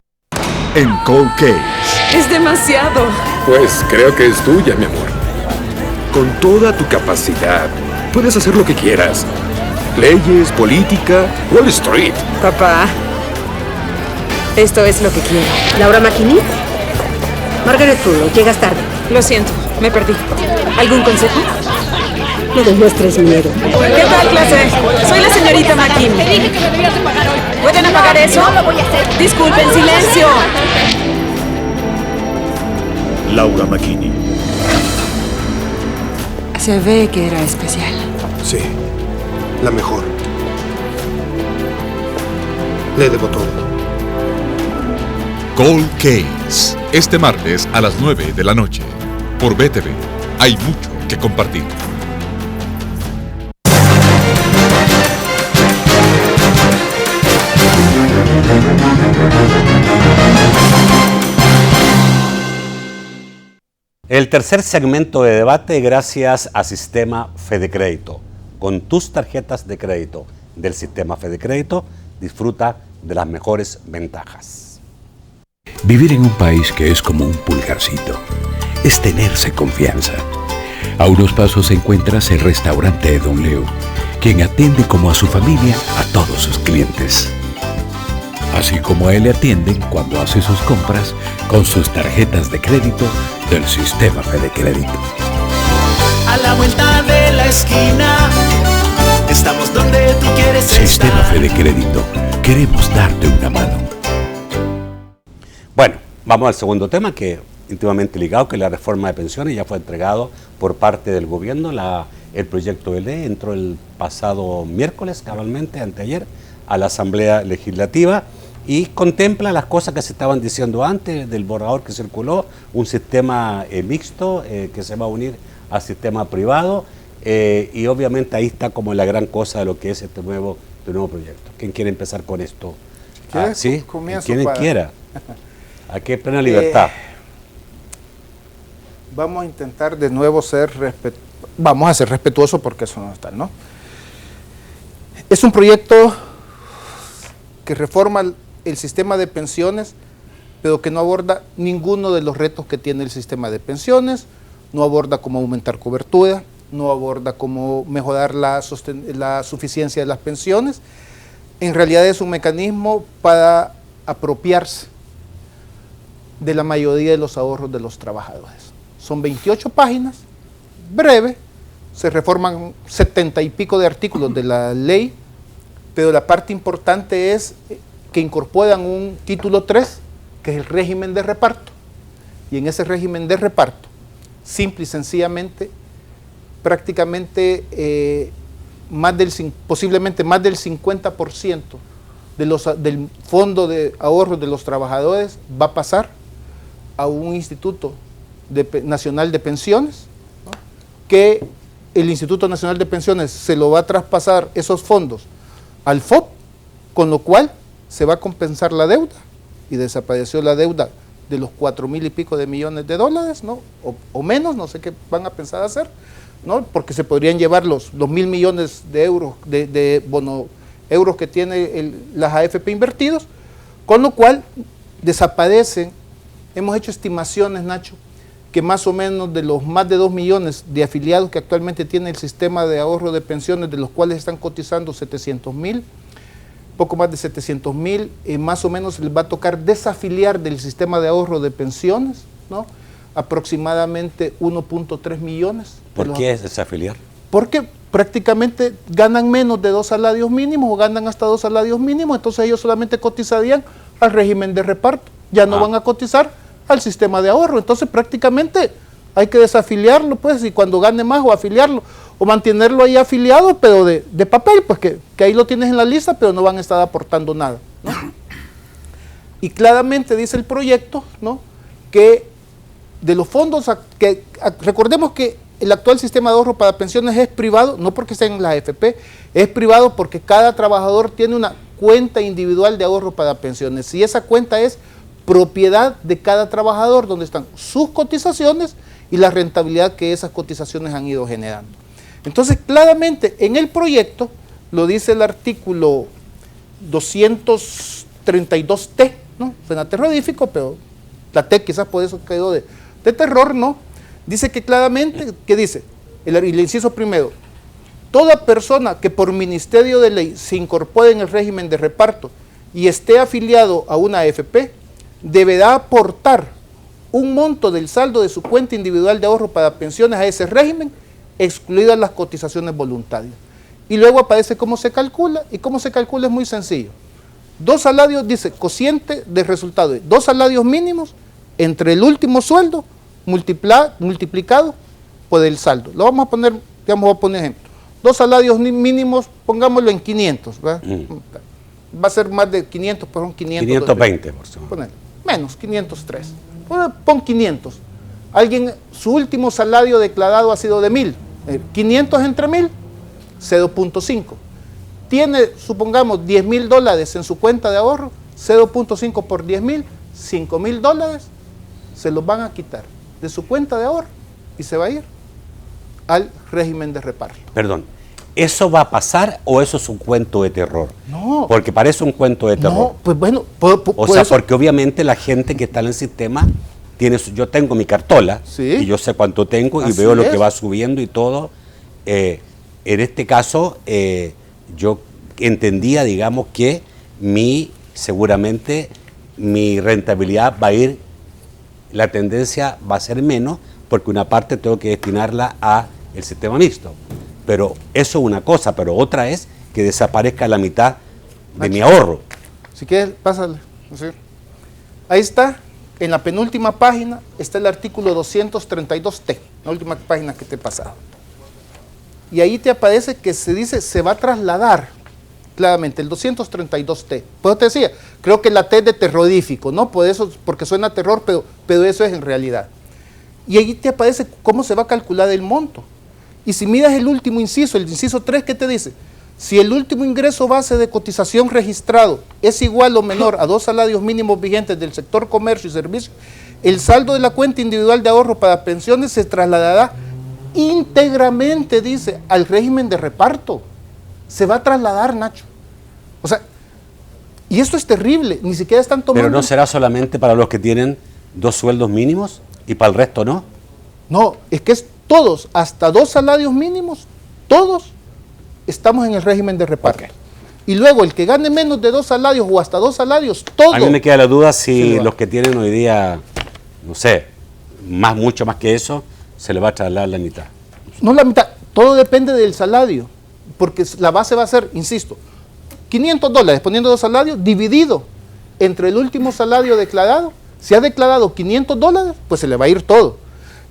En Cold Case. Es demasiado. Pues creo que es tuya, mi amor. Con toda tu capacidad, puedes hacer lo que quieras. Leyes, política, Wall Street. Papá, esto es lo que quiero. ¿Laura McKinney? Margaret Fuller, llegas tarde. Lo siento, me perdí. ¿Algún consejo? No demuestres miedo. ¿Qué tal, clase? Soy la señorita McKinney. Te dije que me debías de pagar hoy. ¿Pueden apagar eso? No lo voy a hacer. Disculpen, silencio. Laura McKinney. Se ve que era especial. Sí, la mejor. Le debo todo. Cold Case. Este martes a las 9 de la noche. Por BTV. Hay mucho que compartir. El tercer segmento de debate gracias a Sistema Fedecrédito. Con tus tarjetas de crédito del Sistema Fedecrédito, disfruta de las mejores ventajas. Vivir en un país que es como un pulgarcito es tenerse confianza. A unos pasos encuentras el restaurante de Don Leo, quien atiende como a su familia a todos sus clientes. Así como a él le atienden cuando hace sus compras con sus tarjetas de crédito del Sistema Fedecrédito. A la vuelta de la esquina, estamos donde tú quieres Sistema estar. Fedecrédito, queremos darte una mano. Bueno, vamos al segundo tema que íntimamente ligado, que es la reforma de pensiones. Ya fue entregado por parte del gobierno el proyecto de ley, entró el pasado miércoles, cabalmente, anteayer, a la Asamblea Legislativa y contempla las cosas que se estaban diciendo antes del borrador que circuló, un sistema mixto que se va a unir al sistema privado y obviamente ahí está como la gran cosa de lo que es este nuevo proyecto. ¿Quién quiere empezar con esto? ¿Sí? ¿Quién quiera? Aquí hay plena libertad. Vamos a intentar de nuevo ser respetuosos porque eso no está, ¿no? Es un proyecto que reforma el sistema de pensiones, pero que no aborda ninguno de los retos que tiene el sistema de pensiones, no aborda cómo aumentar cobertura, no aborda cómo mejorar la suficiencia de las pensiones. En realidad es un mecanismo para apropiarse de la mayoría de los ahorros de los trabajadores. Son 28 páginas, breve, se reforman 70 y pico de artículos de la ley, pero la parte importante es que incorporan un título 3, que es el régimen de reparto. Y en ese régimen de reparto, simple y sencillamente, prácticamente posiblemente más del 50% del fondo de ahorros de los trabajadores va a pasar a un Instituto Nacional de Pensiones, ¿no? Que el Instituto Nacional de Pensiones se lo va a traspasar esos fondos al FOP, con lo cual se va a compensar la deuda, y desapareció la deuda de los 4,000 y pico de millones de dólares, ¿no? O menos, no sé qué van a pensar hacer, ¿no? Porque se podrían llevar los 1.000 millones de euros euros que tiene las AFP invertidos, con lo cual desaparecen. Hemos hecho estimaciones, Nacho, que más o menos de los más de 2 millones de afiliados que actualmente tiene el sistema de ahorro de pensiones, de los cuales están cotizando 700,000, poco más de 700,000, más o menos les va a tocar desafiliar del sistema de ahorro de pensiones, ¿no? Aproximadamente 1.3 millones. ¿Por qué es desafiliar? Porque prácticamente ganan menos de 2 salarios mínimos o ganan hasta 2 salarios mínimos, entonces ellos solamente cotizarían al régimen de reparto, ya no van a cotizar al sistema de ahorro, entonces prácticamente hay que desafiliarlo, pues, y cuando gane más o afiliarlo, o mantenerlo ahí afiliado, pero de papel, pues que ahí lo tienes en la lista, pero no van a estar aportando nada, ¿no? Y claramente dice el proyecto, ¿no?, que de los fondos, recordemos que el actual sistema de ahorro para pensiones es privado, no porque esté en la AFP, es privado porque cada trabajador tiene una cuenta individual de ahorro para pensiones, y esa cuenta es propiedad de cada trabajador, donde están sus cotizaciones y la rentabilidad que esas cotizaciones han ido generando. Entonces, claramente, en el proyecto, lo dice el artículo 232T, ¿no? Suena terrorífico, pero la T quizás por eso quedó de terror, ¿no? Dice que claramente, ¿qué dice? El inciso primero, toda persona que por ministerio de ley se incorpore en el régimen de reparto y esté afiliado a una AFP, deberá aportar un monto del saldo de su cuenta individual de ahorro para pensiones a ese régimen, excluidas las cotizaciones voluntarias. Y luego aparece cómo se calcula, y cómo se calcula es muy sencillo. 2 salarios, dice, cociente de resultado, 2 salarios mínimos entre el último sueldo multiplicado por el saldo. Lo vamos a poner, digamos, voy a poner ejemplo. 2 salarios mínimos, pongámoslo en 500, ¿verdad? Va a ser más de 500, pero son 520, por supuesto. Menos, 503. Pon 500. Alguien, su último salario declarado ha sido de 1,000. 500 entre 1,000, 0.5. Tiene, supongamos, $10,000 en su cuenta de ahorro, 0.5 por 10,000, $5,000, se los van a quitar de su cuenta de ahorro y se va a ir al régimen de reparto. Perdón, ¿eso va a pasar o eso es un cuento de terror? No. Porque parece un cuento de terror. No, pues bueno, o sea, porque obviamente la gente que está en el sistema tiene yo tengo mi cartola, ¿sí?, y yo sé cuánto tengo y veo lo que va subiendo y todo. En este caso, yo entendía, digamos, que seguramente mi rentabilidad va a ir, la tendencia va a ser menos, porque una parte tengo que destinarla a el sistema mixto. Pero eso es una cosa, pero otra es que desaparezca la mitad de mi ahorro. Si quieres, pásale. Ahí está, en la penúltima página, está el artículo 232T, la última página que te he pasado. Y ahí te aparece que se dice, se va a trasladar, claramente, el 232T. Pues te decía, creo que la T es de terrorífico, ¿no? Por eso, porque suena a terror, pero eso es en realidad. Y ahí te aparece cómo se va a calcular el monto. Y si miras el último inciso, el inciso 3, ¿qué te dice? Si el último ingreso base de cotización registrado es igual o menor a 2 salarios mínimos vigentes del sector comercio y servicio, el saldo de la cuenta individual de ahorro para pensiones se trasladará íntegramente, dice, al régimen de reparto. Se va a trasladar, Nacho. O sea, y esto es terrible, ni siquiera están tomando... Pero no será solamente para los que tienen 2 sueldos mínimos y para el resto no. No, es que es todos, hasta 2 salarios mínimos, todos estamos en el régimen de reparto. Okay. Y luego el que gane menos de 2 salarios o hasta 2 salarios, todo... A mí me queda la duda si los que tienen hoy día, no sé, mucho más que eso, se le va a trasladar la mitad. No la mitad, todo depende del salario, porque la base va a ser, insisto, $500, poniendo 2 salarios, dividido entre el último salario declarado. Si ha declarado $500, pues se le va a ir todo.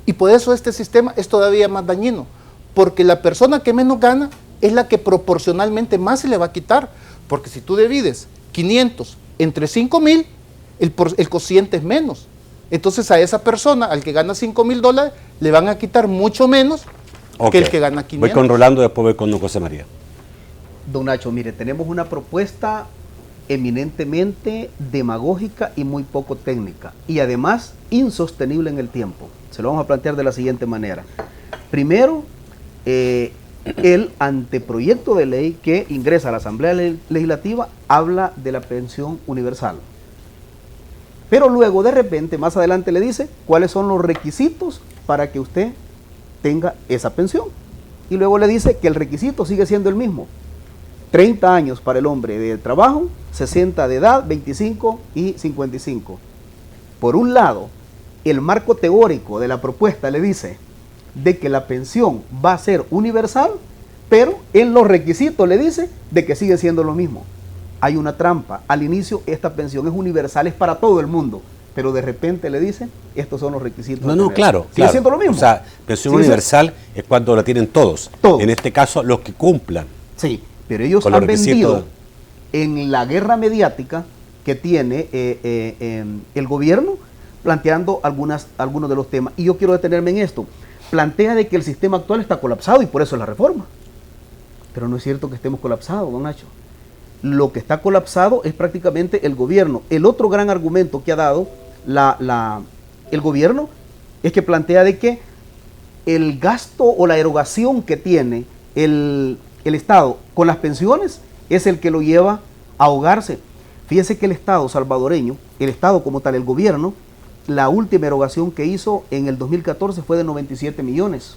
Y por eso este sistema es todavía más dañino, porque la persona que menos gana es la que proporcionalmente más se le va a quitar, porque si tú divides 500 entre 5,000, el cociente es menos. Entonces a esa persona, al que gana $5,000, le van a quitar mucho menos que el que gana 500. Voy con Rolando, después voy con don José María. Don Nacho, mire, tenemos una propuesta eminentemente demagógica y muy poco técnica, y además insostenible en el tiempo. Se lo vamos a plantear de la siguiente manera. Primero, el anteproyecto de ley que ingresa a la Asamblea Legislativa habla de la pensión universal. Pero luego, de repente, más adelante le dice cuáles son los requisitos para que usted tenga esa pensión. Y luego le dice que el requisito sigue siendo el mismo. 30 años para el hombre de trabajo, 60 de edad, 25 y 55. Por un lado, el marco teórico de la propuesta le dice de que la pensión va a ser universal, pero en los requisitos le dice de que sigue siendo lo mismo. Hay una trampa. Al inicio esta pensión es universal, es para todo el mundo, pero de repente le dicen, estos son los requisitos. No, claro. Sigue siendo lo mismo. O sea, pensión universal es cuando la tienen todos. En este caso, los que cumplan. Sí, pero ellos han vendido en la guerra mediática que tiene el gobierno, planteando algunos de los temas. Y yo quiero detenerme en esto. Plantea de que el sistema actual está colapsado y por eso es la reforma. Pero no es cierto que estemos colapsados, don Nacho. Lo que está colapsado es prácticamente el gobierno. El otro gran argumento que ha dado el gobierno es que plantea de que el gasto o la erogación que tiene el Estado con las pensiones es el que lo lleva a ahogarse. Fíjese que el Estado salvadoreño, el Estado como tal, el gobierno, la última erogación que hizo en el 2014 fue de 97 millones.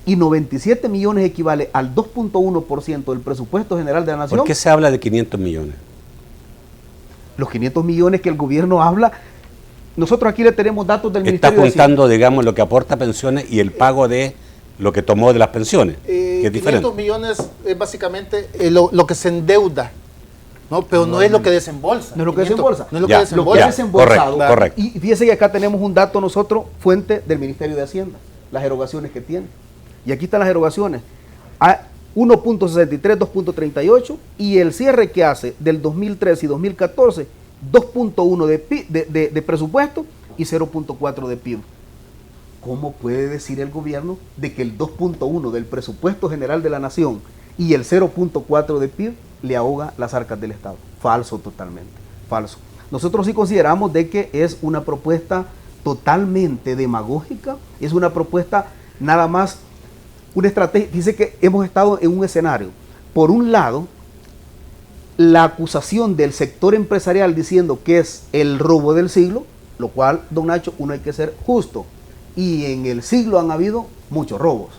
Y 97 millones equivale al 2.1% del presupuesto general de la nación. ¿Por qué se habla de 500 millones? Los 500 millones que el gobierno habla, nosotros aquí le tenemos datos del Ministerio de Hacienda. Está contando, digamos, lo que aporta pensiones y el pago de lo que tomó de las pensiones, que es diferente. 500 millones es básicamente lo que se endeuda. No, pero no es lo que desembolsa. No es lo que desembolsa. No es lo que desembolsa. Lo que es desembolsado. Correcto. Y fíjese que acá tenemos un dato nosotros, fuente del Ministerio de Hacienda, las erogaciones que tiene. Y aquí están las erogaciones. A 1.63, 2.38 y el cierre que hace del 2013 y 2014, 2.1 de presupuesto y 0.4 de PIB. ¿Cómo puede decir el gobierno de que el 2.1 del presupuesto general de la nación y el 0.4 de PIB le ahoga las arcas del Estado? Falso, totalmente, falso. Nosotros sí consideramos de que es una propuesta totalmente demagógica, es una propuesta nada más, una estrategia. Dice que hemos estado en un escenario, por un lado, la acusación del sector empresarial diciendo que es el robo del siglo, lo cual, don Nacho, uno hay que ser justo, y en el siglo han habido muchos robos.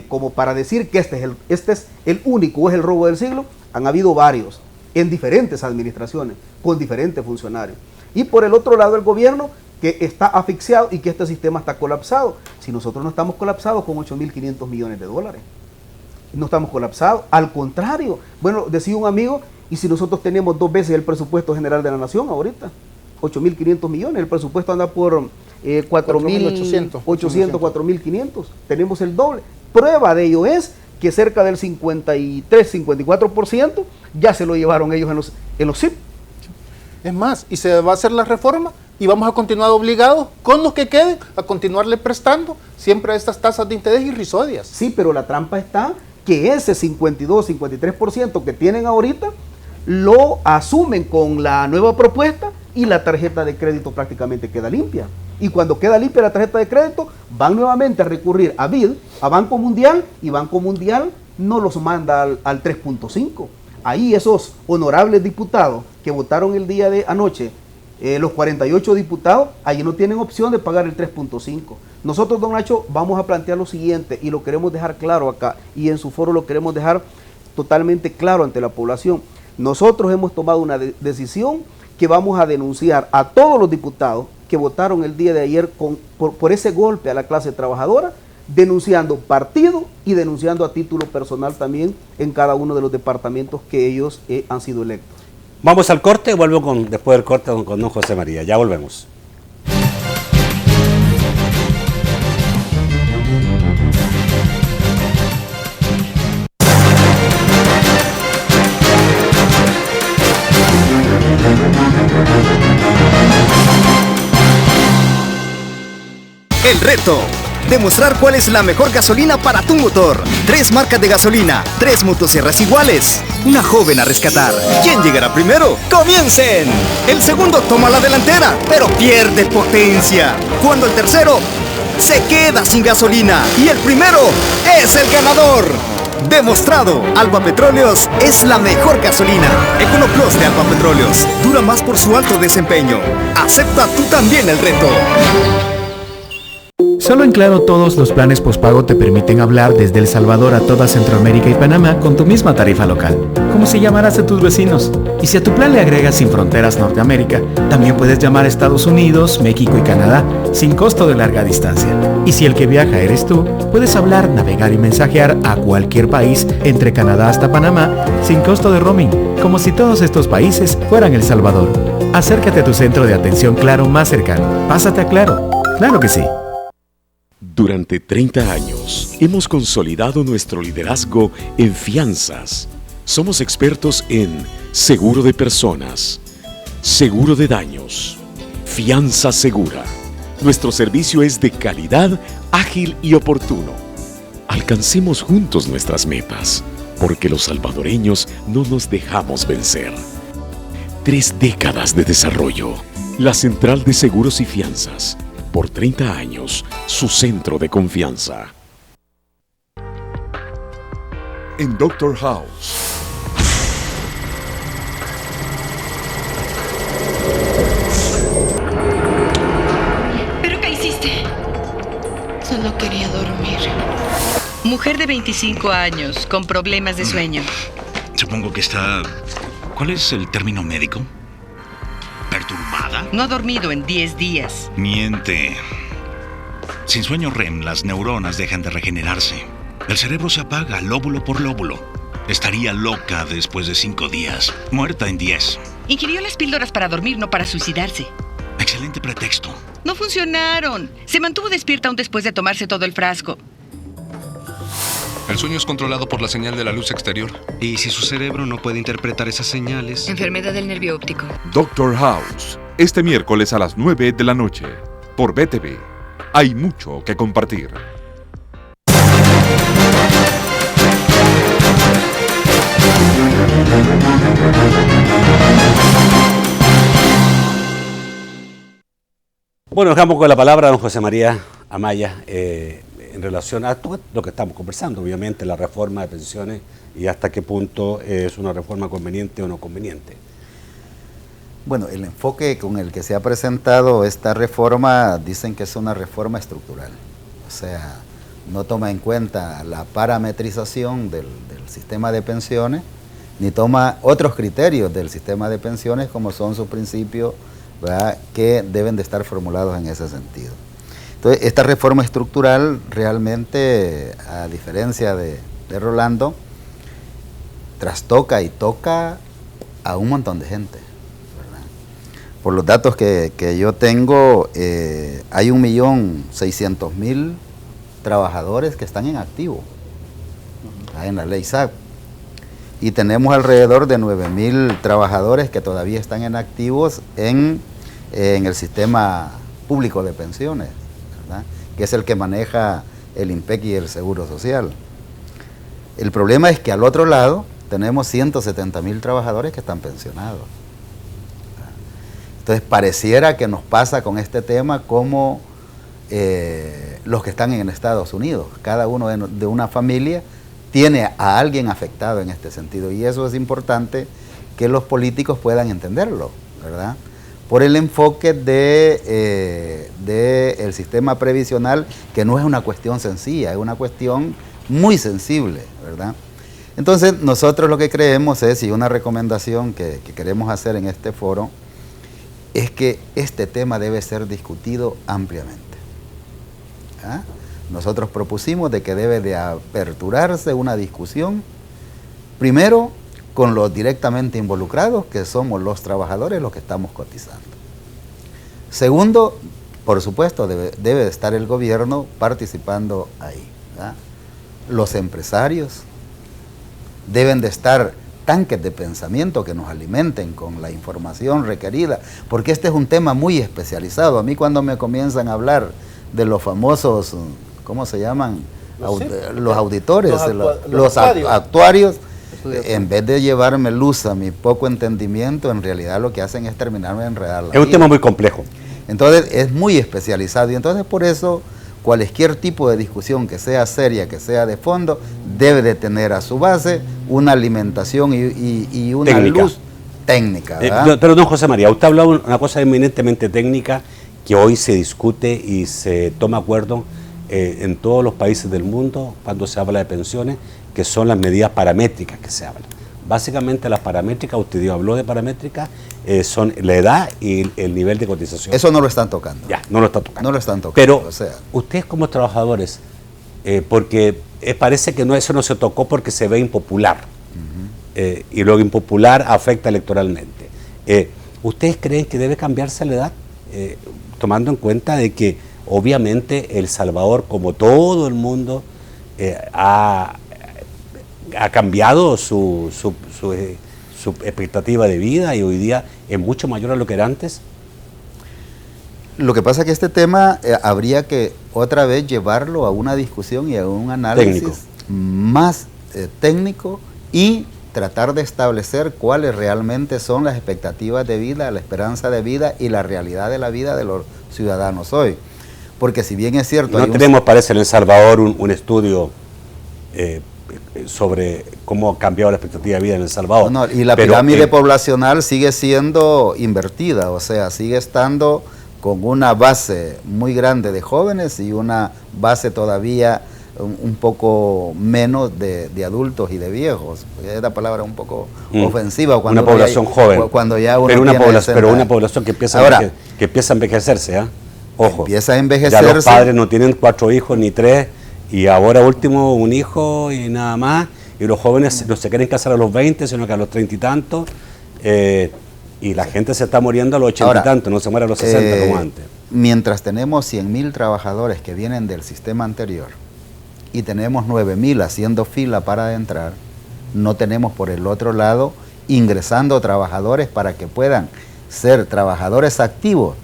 Como para decir que este es el único o es el robo del siglo, han habido varios en diferentes administraciones, con diferentes funcionarios. Y por el otro lado el gobierno que está asfixiado y que este sistema está colapsado. Si nosotros no estamos colapsados con 8.500 millones de dólares, no estamos colapsados, al contrario. Bueno, decía un amigo, y si nosotros tenemos 2 veces el presupuesto general de la nación ahorita, 8.500 millones, el presupuesto anda por 4.800, 4.500, tenemos el doble. Prueba de ello es que cerca del 53-54% ya se lo llevaron ellos en los SIP. Es más, y se va a hacer la reforma y vamos a continuar obligados con los que queden a continuarle prestando siempre a estas tasas de interés irrisorias. Sí, pero la trampa está que ese 52-53% que tienen ahorita lo asumen con la nueva propuesta y la tarjeta de crédito prácticamente queda limpia. Y cuando queda limpia la tarjeta de crédito, van nuevamente a recurrir a BID, a Banco Mundial, y Banco Mundial no los manda al 3.5. Ahí esos honorables diputados que votaron el día de anoche, los 48 diputados, ahí no tienen opción de pagar el 3.5. Nosotros, don Nacho, vamos a plantear lo siguiente, y lo queremos dejar claro acá, y en su foro lo queremos dejar totalmente claro ante la población. Nosotros hemos tomado una decisión que vamos a denunciar a todos los diputados que votaron el día de ayer por ese golpe a la clase trabajadora, denunciando partido y denunciando a título personal también en cada uno de los departamentos que ellos han sido electos. Vamos al corte, vuelvo después del corte con don José María, ya volvemos. El reto: demostrar cuál es la mejor gasolina para tu motor. 3 marcas de gasolina, 3 motosierras iguales. Una joven a rescatar. ¿Quién llegará primero? ¡Comiencen! El segundo toma la delantera, pero pierde potencia. Cuando el tercero se queda sin gasolina y el primero es el ganador. Demostrado, Alba Petróleos es la mejor gasolina. EconoPlus de Alba Petróleos dura más por su alto desempeño. Acepta tú también el reto. Solo en Claro todos los planes postpago te permiten hablar desde El Salvador a toda Centroamérica y Panamá con tu misma tarifa local, como si llamaras a tus vecinos. Y si a tu plan le agregas Sin Fronteras Norteamérica, también puedes llamar a Estados Unidos, México y Canadá sin costo de larga distancia. Y si el que viaja eres tú, puedes hablar, navegar y mensajear a cualquier país entre Canadá hasta Panamá sin costo de roaming, como si todos estos países fueran El Salvador. Acércate a tu centro de atención Claro más cercano. Pásate a Claro. Claro que sí. Durante 30 años hemos consolidado nuestro liderazgo en fianzas. Somos expertos en seguro de personas, seguro de daños, fianza segura. Nuestro servicio es de calidad, ágil y oportuno. Alcancemos juntos nuestras metas, porque los salvadoreños no nos dejamos vencer. 3 décadas de desarrollo. La Central de Seguros y Fianzas. Por 30 años, su centro de confianza. En Doctor House. ¿Pero qué hiciste? Solo quería dormir. Mujer de 25 años, con problemas de sueño. Supongo que está... ¿Cuál es el término médico? ¿Perturbada? No ha dormido en 10 días. Miente. Sin sueño REM, las neuronas dejan de regenerarse. El cerebro se apaga lóbulo por lóbulo. Estaría loca después de 5 días. Muerta en 10. Ingirió las píldoras para dormir, no para suicidarse. Excelente pretexto. No funcionaron. Se mantuvo despierta aún después de tomarse todo el frasco. El sueño es controlado por la señal de la luz exterior. Y si su cerebro no puede interpretar esas señales... Enfermedad del nervio óptico. Doctor House, este miércoles a las 9 de la noche, por BTV. Hay mucho que compartir. Bueno, dejamos con la palabra a don José María Amaya en relación a todo lo que estamos conversando, obviamente, la reforma de pensiones y hasta qué punto es una reforma conveniente o no conveniente. Bueno, el enfoque con el que se ha presentado esta reforma dicen que es una reforma estructural, o sea, no toma en cuenta la parametrización del sistema de pensiones, ni toma otros criterios del sistema de pensiones como son sus principios, ¿verdad?, que deben de estar formulados en ese sentido. Entonces, esta reforma estructural realmente, a diferencia de Rolando, trastoca y toca a un montón de gente, ¿verdad? Por los datos que yo tengo, hay 1.600.000 trabajadores que están en activo, en la ley SAP, y tenemos alrededor de 9.000 trabajadores que todavía están en activos en el sistema público de pensiones, ¿verdad?, que es el que maneja el INPEC y el Seguro Social. El problema es que al otro lado tenemos 170.000 trabajadores que están pensionados. Entonces pareciera que nos pasa con este tema como los que están en Estados Unidos. Cada uno de una familia tiene a alguien afectado en este sentido, y eso es importante que los políticos puedan entenderlo, ¿verdad?, por el enfoque de el sistema previsional, que no es una cuestión sencilla, es una cuestión muy sensible, ¿verdad? Entonces nosotros lo que creemos es, y una recomendación que queremos hacer en este foro, es que este tema debe ser discutido ampliamente. ¿Ah? Nosotros propusimos de que debe de aperturarse una discusión, primero con los directamente involucrados, que somos los trabajadores los que estamos cotizando. Segundo, por supuesto, debe de estar el gobierno participando ahí, ¿verdad? Los empresarios deben de estar tanques de pensamiento que nos alimenten con la información requerida, porque este es un tema muy especializado. A mí cuando me comienzan a hablar de los famosos, ¿cómo se llaman? Los auditores, los actuarios, en vez de llevarme luz a mi poco entendimiento, en realidad lo que hacen es terminarme de enredar la vida. Es un tema muy complejo. Entonces es muy especializado, y entonces por eso cualquier tipo de discusión que sea seria, que sea de fondo, debe de tener a su base una alimentación y una luz técnica, ¿verdad? Pero don José María, usted ha hablado de una cosa eminentemente técnica que hoy se discute y se toma acuerdo en todos los países del mundo cuando se habla de pensiones, que son las medidas paramétricas que se hablan. Básicamente las paramétricas, usted habló de paramétricas, son la edad y el nivel de cotización. Eso no lo están tocando. Ya, no lo están tocando. No lo están tocando. Pero o sea, ustedes como trabajadores, porque parece que eso no se tocó porque se ve impopular. Y lo impopular afecta electoralmente. ¿Ustedes creen que debe cambiarse la edad? Tomando en cuenta de que obviamente El Salvador, como todo el mundo, ha cambiado su expectativa de vida y hoy día es mucho mayor a lo que era antes. Lo que pasa es que este tema habría que otra vez llevarlo a una discusión y a un análisis técnico. Más técnico y tratar de establecer cuáles realmente son las expectativas de vida, la esperanza de vida y la realidad de la vida de los ciudadanos hoy. Porque si bien es cierto... No tenemos, parece, en El Salvador un estudio sobre cómo ha cambiado la expectativa de vida en El Salvador. No, y la pirámide poblacional sigue siendo invertida, o sea, sigue estando con una base muy grande de jóvenes y una base todavía un poco menos de adultos y de viejos. Es la palabra un poco ofensiva. Cuando una población joven. Cuando ya uno pero una población que empieza, que empieza a envejecerse, ¿eh? Ojo. Empieza a envejecerse. Ya los padres no tienen 4 hijos ni 3, y ahora último un hijo y nada más, y los jóvenes no se quieren casar a los 20, sino que a los 30 y tantos, y la gente se está muriendo a los 80 y tantos, no se muere a los 60 como antes. Mientras tenemos 100.000 trabajadores que vienen del sistema anterior, y tenemos 9.000 haciendo fila para entrar, no tenemos por el otro lado ingresando trabajadores para que puedan ser trabajadores activos,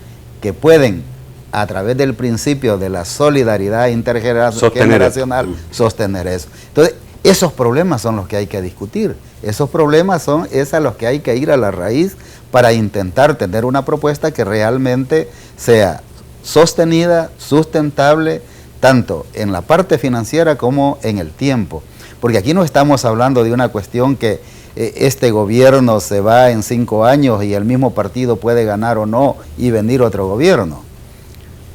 que pueden a través del principio de la solidaridad intergeneracional sostener eso. Entonces, esos problemas son los que hay que discutir, esos problemas es a los que hay que ir a la raíz para intentar tener una propuesta que realmente sea sostenida, sustentable, tanto en la parte financiera como en el tiempo. Porque aquí no estamos hablando de una cuestión que este gobierno se va en 5 años y el mismo partido puede ganar o no y venir otro gobierno.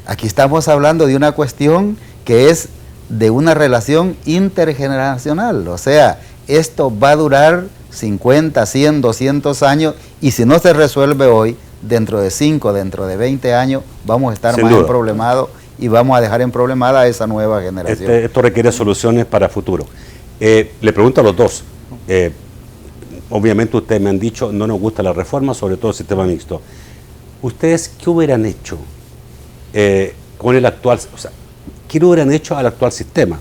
Aquí estamos hablando de una cuestión que es de una relación intergeneracional. O sea, esto va a durar 50, 100, 200 años y si no se resuelve hoy, dentro de 5, dentro de 20 años, vamos a estar más problemados y vamos a dejar en problemada a esa nueva generación. Esto requiere soluciones para futuro. Le pregunto a los dos. Obviamente ustedes me han dicho, no nos gusta la reforma, sobre todo el sistema mixto. ¿Ustedes qué hubieran hecho con el actual, o sea, qué hubieran hecho al actual sistema?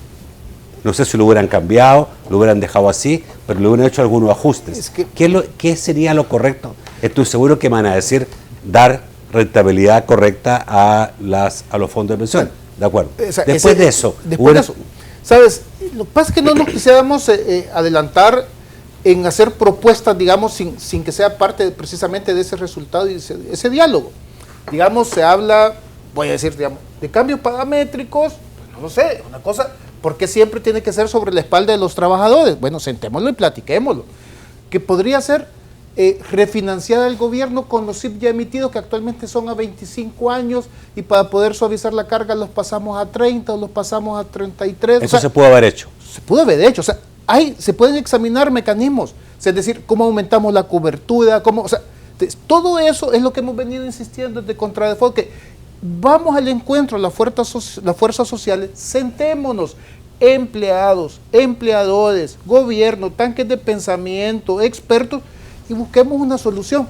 No sé si lo hubieran cambiado, lo hubieran dejado así, pero le hubieran hecho algunos ajustes. ¿Qué sería lo correcto? Estoy seguro que me van a decir dar rentabilidad correcta a los fondos de pensión. ¿De acuerdo? Después de eso, ¿sabes? Lo que pasa es que no nos quisiéramos adelantar en hacer propuestas, digamos, sin que sea parte precisamente de ese resultado y ese diálogo. Digamos, se habla, voy a decir, digamos, de cambios paramétricos, no lo sé, una cosa, ¿por qué siempre tiene que ser sobre la espalda de los trabajadores? Bueno, sentémoslo y platiquémoslo. Que podría ser refinanciar al gobierno con los SIP ya emitidos, que actualmente son a 25 años, y para poder suavizar la carga los pasamos a 30 o los pasamos a 33. Eso se pudo haber hecho. Se pudo haber hecho, o sea, se pueden examinar mecanismos, es decir, cómo aumentamos la cobertura, todo eso es lo que hemos venido insistiendo desde Contradefondo, que vamos al encuentro de las fuerzas sociales, sentémonos, empleados, empleadores, gobierno, tanques de pensamiento, expertos, y busquemos una solución.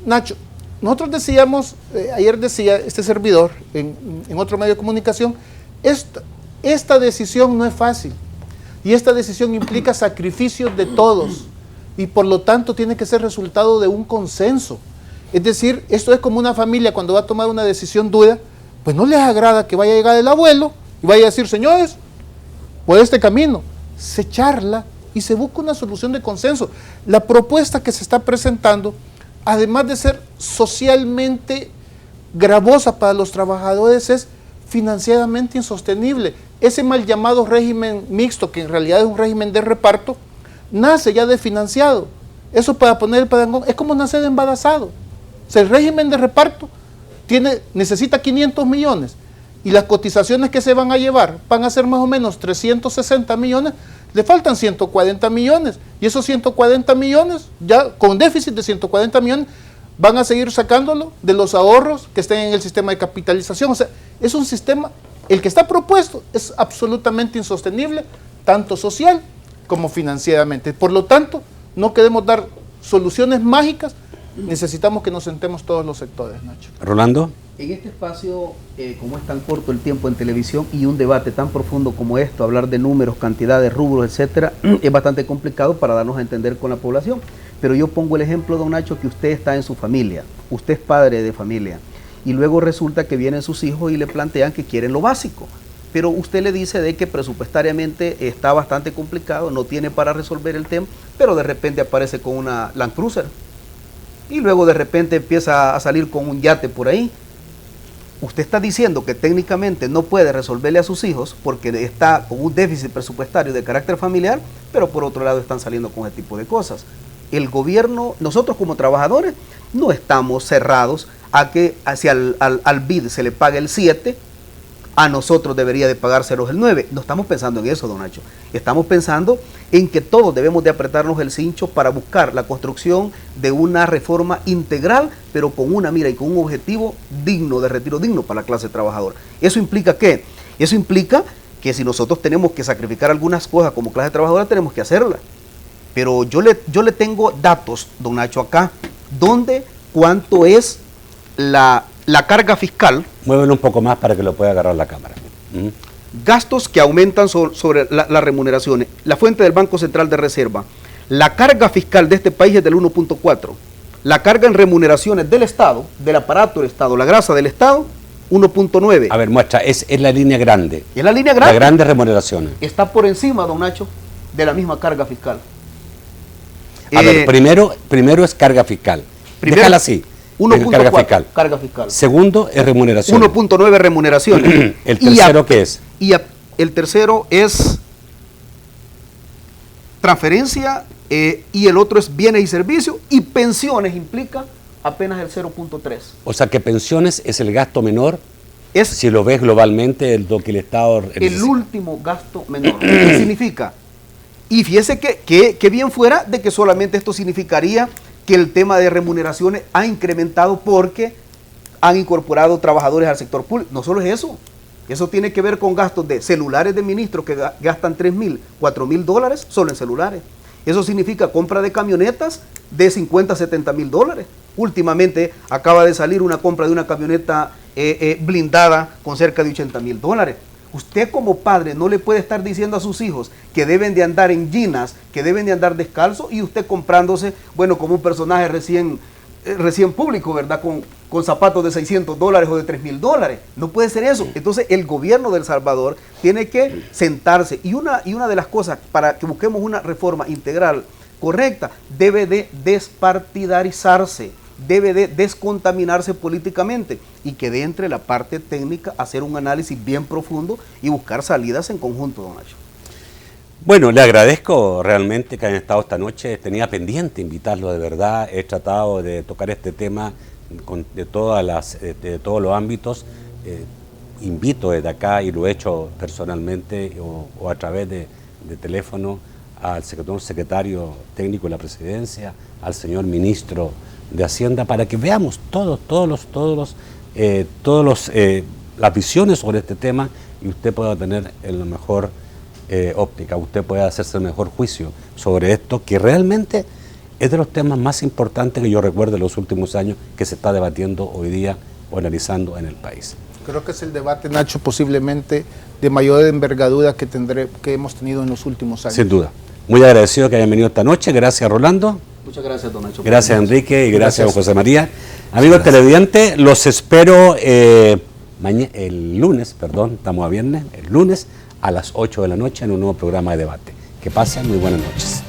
Nacho, nosotros decíamos, ayer decía este servidor en otro medio de comunicación, esta decisión no es fácil y esta decisión implica sacrificios de todos y por lo tanto tiene que ser resultado de un consenso. Es decir, esto es como una familia cuando va a tomar una decisión dura, pues no les agrada que vaya a llegar el abuelo y vaya a decir, señores, por este camino. Se charla y se busca una solución de consenso. La propuesta que se está presentando, además de ser socialmente gravosa para los trabajadores, es financieramente insostenible. Ese mal llamado régimen mixto, que en realidad es un régimen de reparto, nace ya desfinanciado. Eso, para poner el parangón, es como nacer embarazado. O sea, el régimen de reparto necesita 500 millones y las cotizaciones que se van a llevar van a ser más o menos 360 millones, le faltan 140 millones y esos 140 millones, ya con déficit de 140 millones, van a seguir sacándolo de los ahorros que estén en el sistema de capitalización. O sea, es un sistema, el que está propuesto es absolutamente insostenible, tanto social como financieramente. Por lo tanto, no queremos dar soluciones mágicas, necesitamos que nos sentemos todos los sectores, Nacho. Rolando. En este espacio, como es tan corto el tiempo en televisión y un debate tan profundo como esto, hablar de números, cantidades, rubros, etcétera, es bastante complicado para darnos a entender con la población. Pero yo pongo el ejemplo, don Nacho, que usted está en su familia, usted es padre de familia, y luego resulta que vienen sus hijos y le plantean que quieren lo básico. Pero usted le dice de que presupuestariamente está bastante complicado, no tiene para resolver el tema, pero de repente aparece con una Land Cruiser. Y luego de repente empieza a salir con un yate por ahí. Usted está diciendo que técnicamente no puede resolverle a sus hijos porque está con un déficit presupuestario de carácter familiar, pero por otro lado están saliendo con ese tipo de cosas. El gobierno, nosotros como trabajadores, no estamos cerrados a que hacia al BID se le pague el 7, a nosotros debería de pagárselos el 9. No estamos pensando en eso, don Nacho. Estamos pensando en que todos debemos de apretarnos el cincho para buscar la construcción de una reforma integral, pero con una mira y con un objetivo digno, de retiro digno para la clase trabajadora. ¿Eso implica qué? Eso implica que si nosotros tenemos que sacrificar algunas cosas como clase trabajadora, tenemos que hacerlas. Pero yo le tengo datos, don Nacho, acá, donde cuánto es la carga fiscal. Muévelo un poco más para que lo pueda agarrar la cámara. Gastos que aumentan sobre las remuneraciones. La fuente del Banco Central de Reserva. La carga fiscal de este país es del 1.4. La carga en remuneraciones del Estado, del aparato del Estado, la grasa del Estado, 1.9. A ver, muestra, es la línea grande. Es la línea grande. Las grandes remuneraciones. Está por encima, don Nacho, de la misma carga fiscal. A ver, primero es carga fiscal. Déjala así. 1.4 carga fiscal. Segundo es remuneración. 1.9 remuneración. ¿El tercero qué es? El tercero es transferencia y el otro es bienes y servicios, y pensiones implica apenas el 0.3. O sea que pensiones es el gasto menor, si lo ves globalmente, lo que el Estado... El último gasto menor. ¿Qué significa? Y fíjese que bien fuera de que solamente esto significaría que el tema de remuneraciones ha incrementado porque han incorporado trabajadores al sector público. No solo es eso. Eso tiene que ver con gastos de celulares de ministros que gastan $3,000, $4,000 solo en celulares. Eso significa compra de camionetas de $50, $70,000. Últimamente acaba de salir una compra de una camioneta blindada con cerca de $80,000. Usted como padre no le puede estar diciendo a sus hijos que deben de andar en jeans, que deben de andar descalzos, y usted comprándose, bueno, como un personaje recién público, ¿verdad? Con zapatos de $600 o de $3,000. No puede ser eso. Entonces el gobierno de El Salvador tiene que sentarse, y una de las cosas para que busquemos una reforma integral correcta, debe de despartidarizarse, debe de descontaminarse políticamente, y que de entre la parte técnica hacer un análisis bien profundo y buscar salidas en conjunto, don Nacho. Bueno, le agradezco realmente que hayan estado esta noche. Tenía pendiente invitarlo, de verdad. He tratado de tocar este tema de todos los ámbitos. Invito desde acá, y lo he hecho personalmente o a través de teléfono, al secretario técnico de la Presidencia, al señor ministro de Hacienda, para que veamos las visiones sobre este tema, y usted pueda tener la mejor óptica, usted pueda hacerse el mejor juicio sobre esto, que realmente es de los temas más importantes que yo recuerdo en los últimos años, que se está debatiendo hoy día o analizando en el país. Creo que es el debate, Nacho, posiblemente de mayor envergadura que hemos tenido en los últimos años. Sin duda. Muy agradecido que hayan venido esta noche. Gracias, Rolando. Muchas gracias, don Nacho. Gracias, Enrique, y gracias, don José María. Amigos televidentes, los espero el lunes, estamos a viernes, el lunes a las 8 de la noche en un nuevo programa de debate. Que pasen muy buenas noches.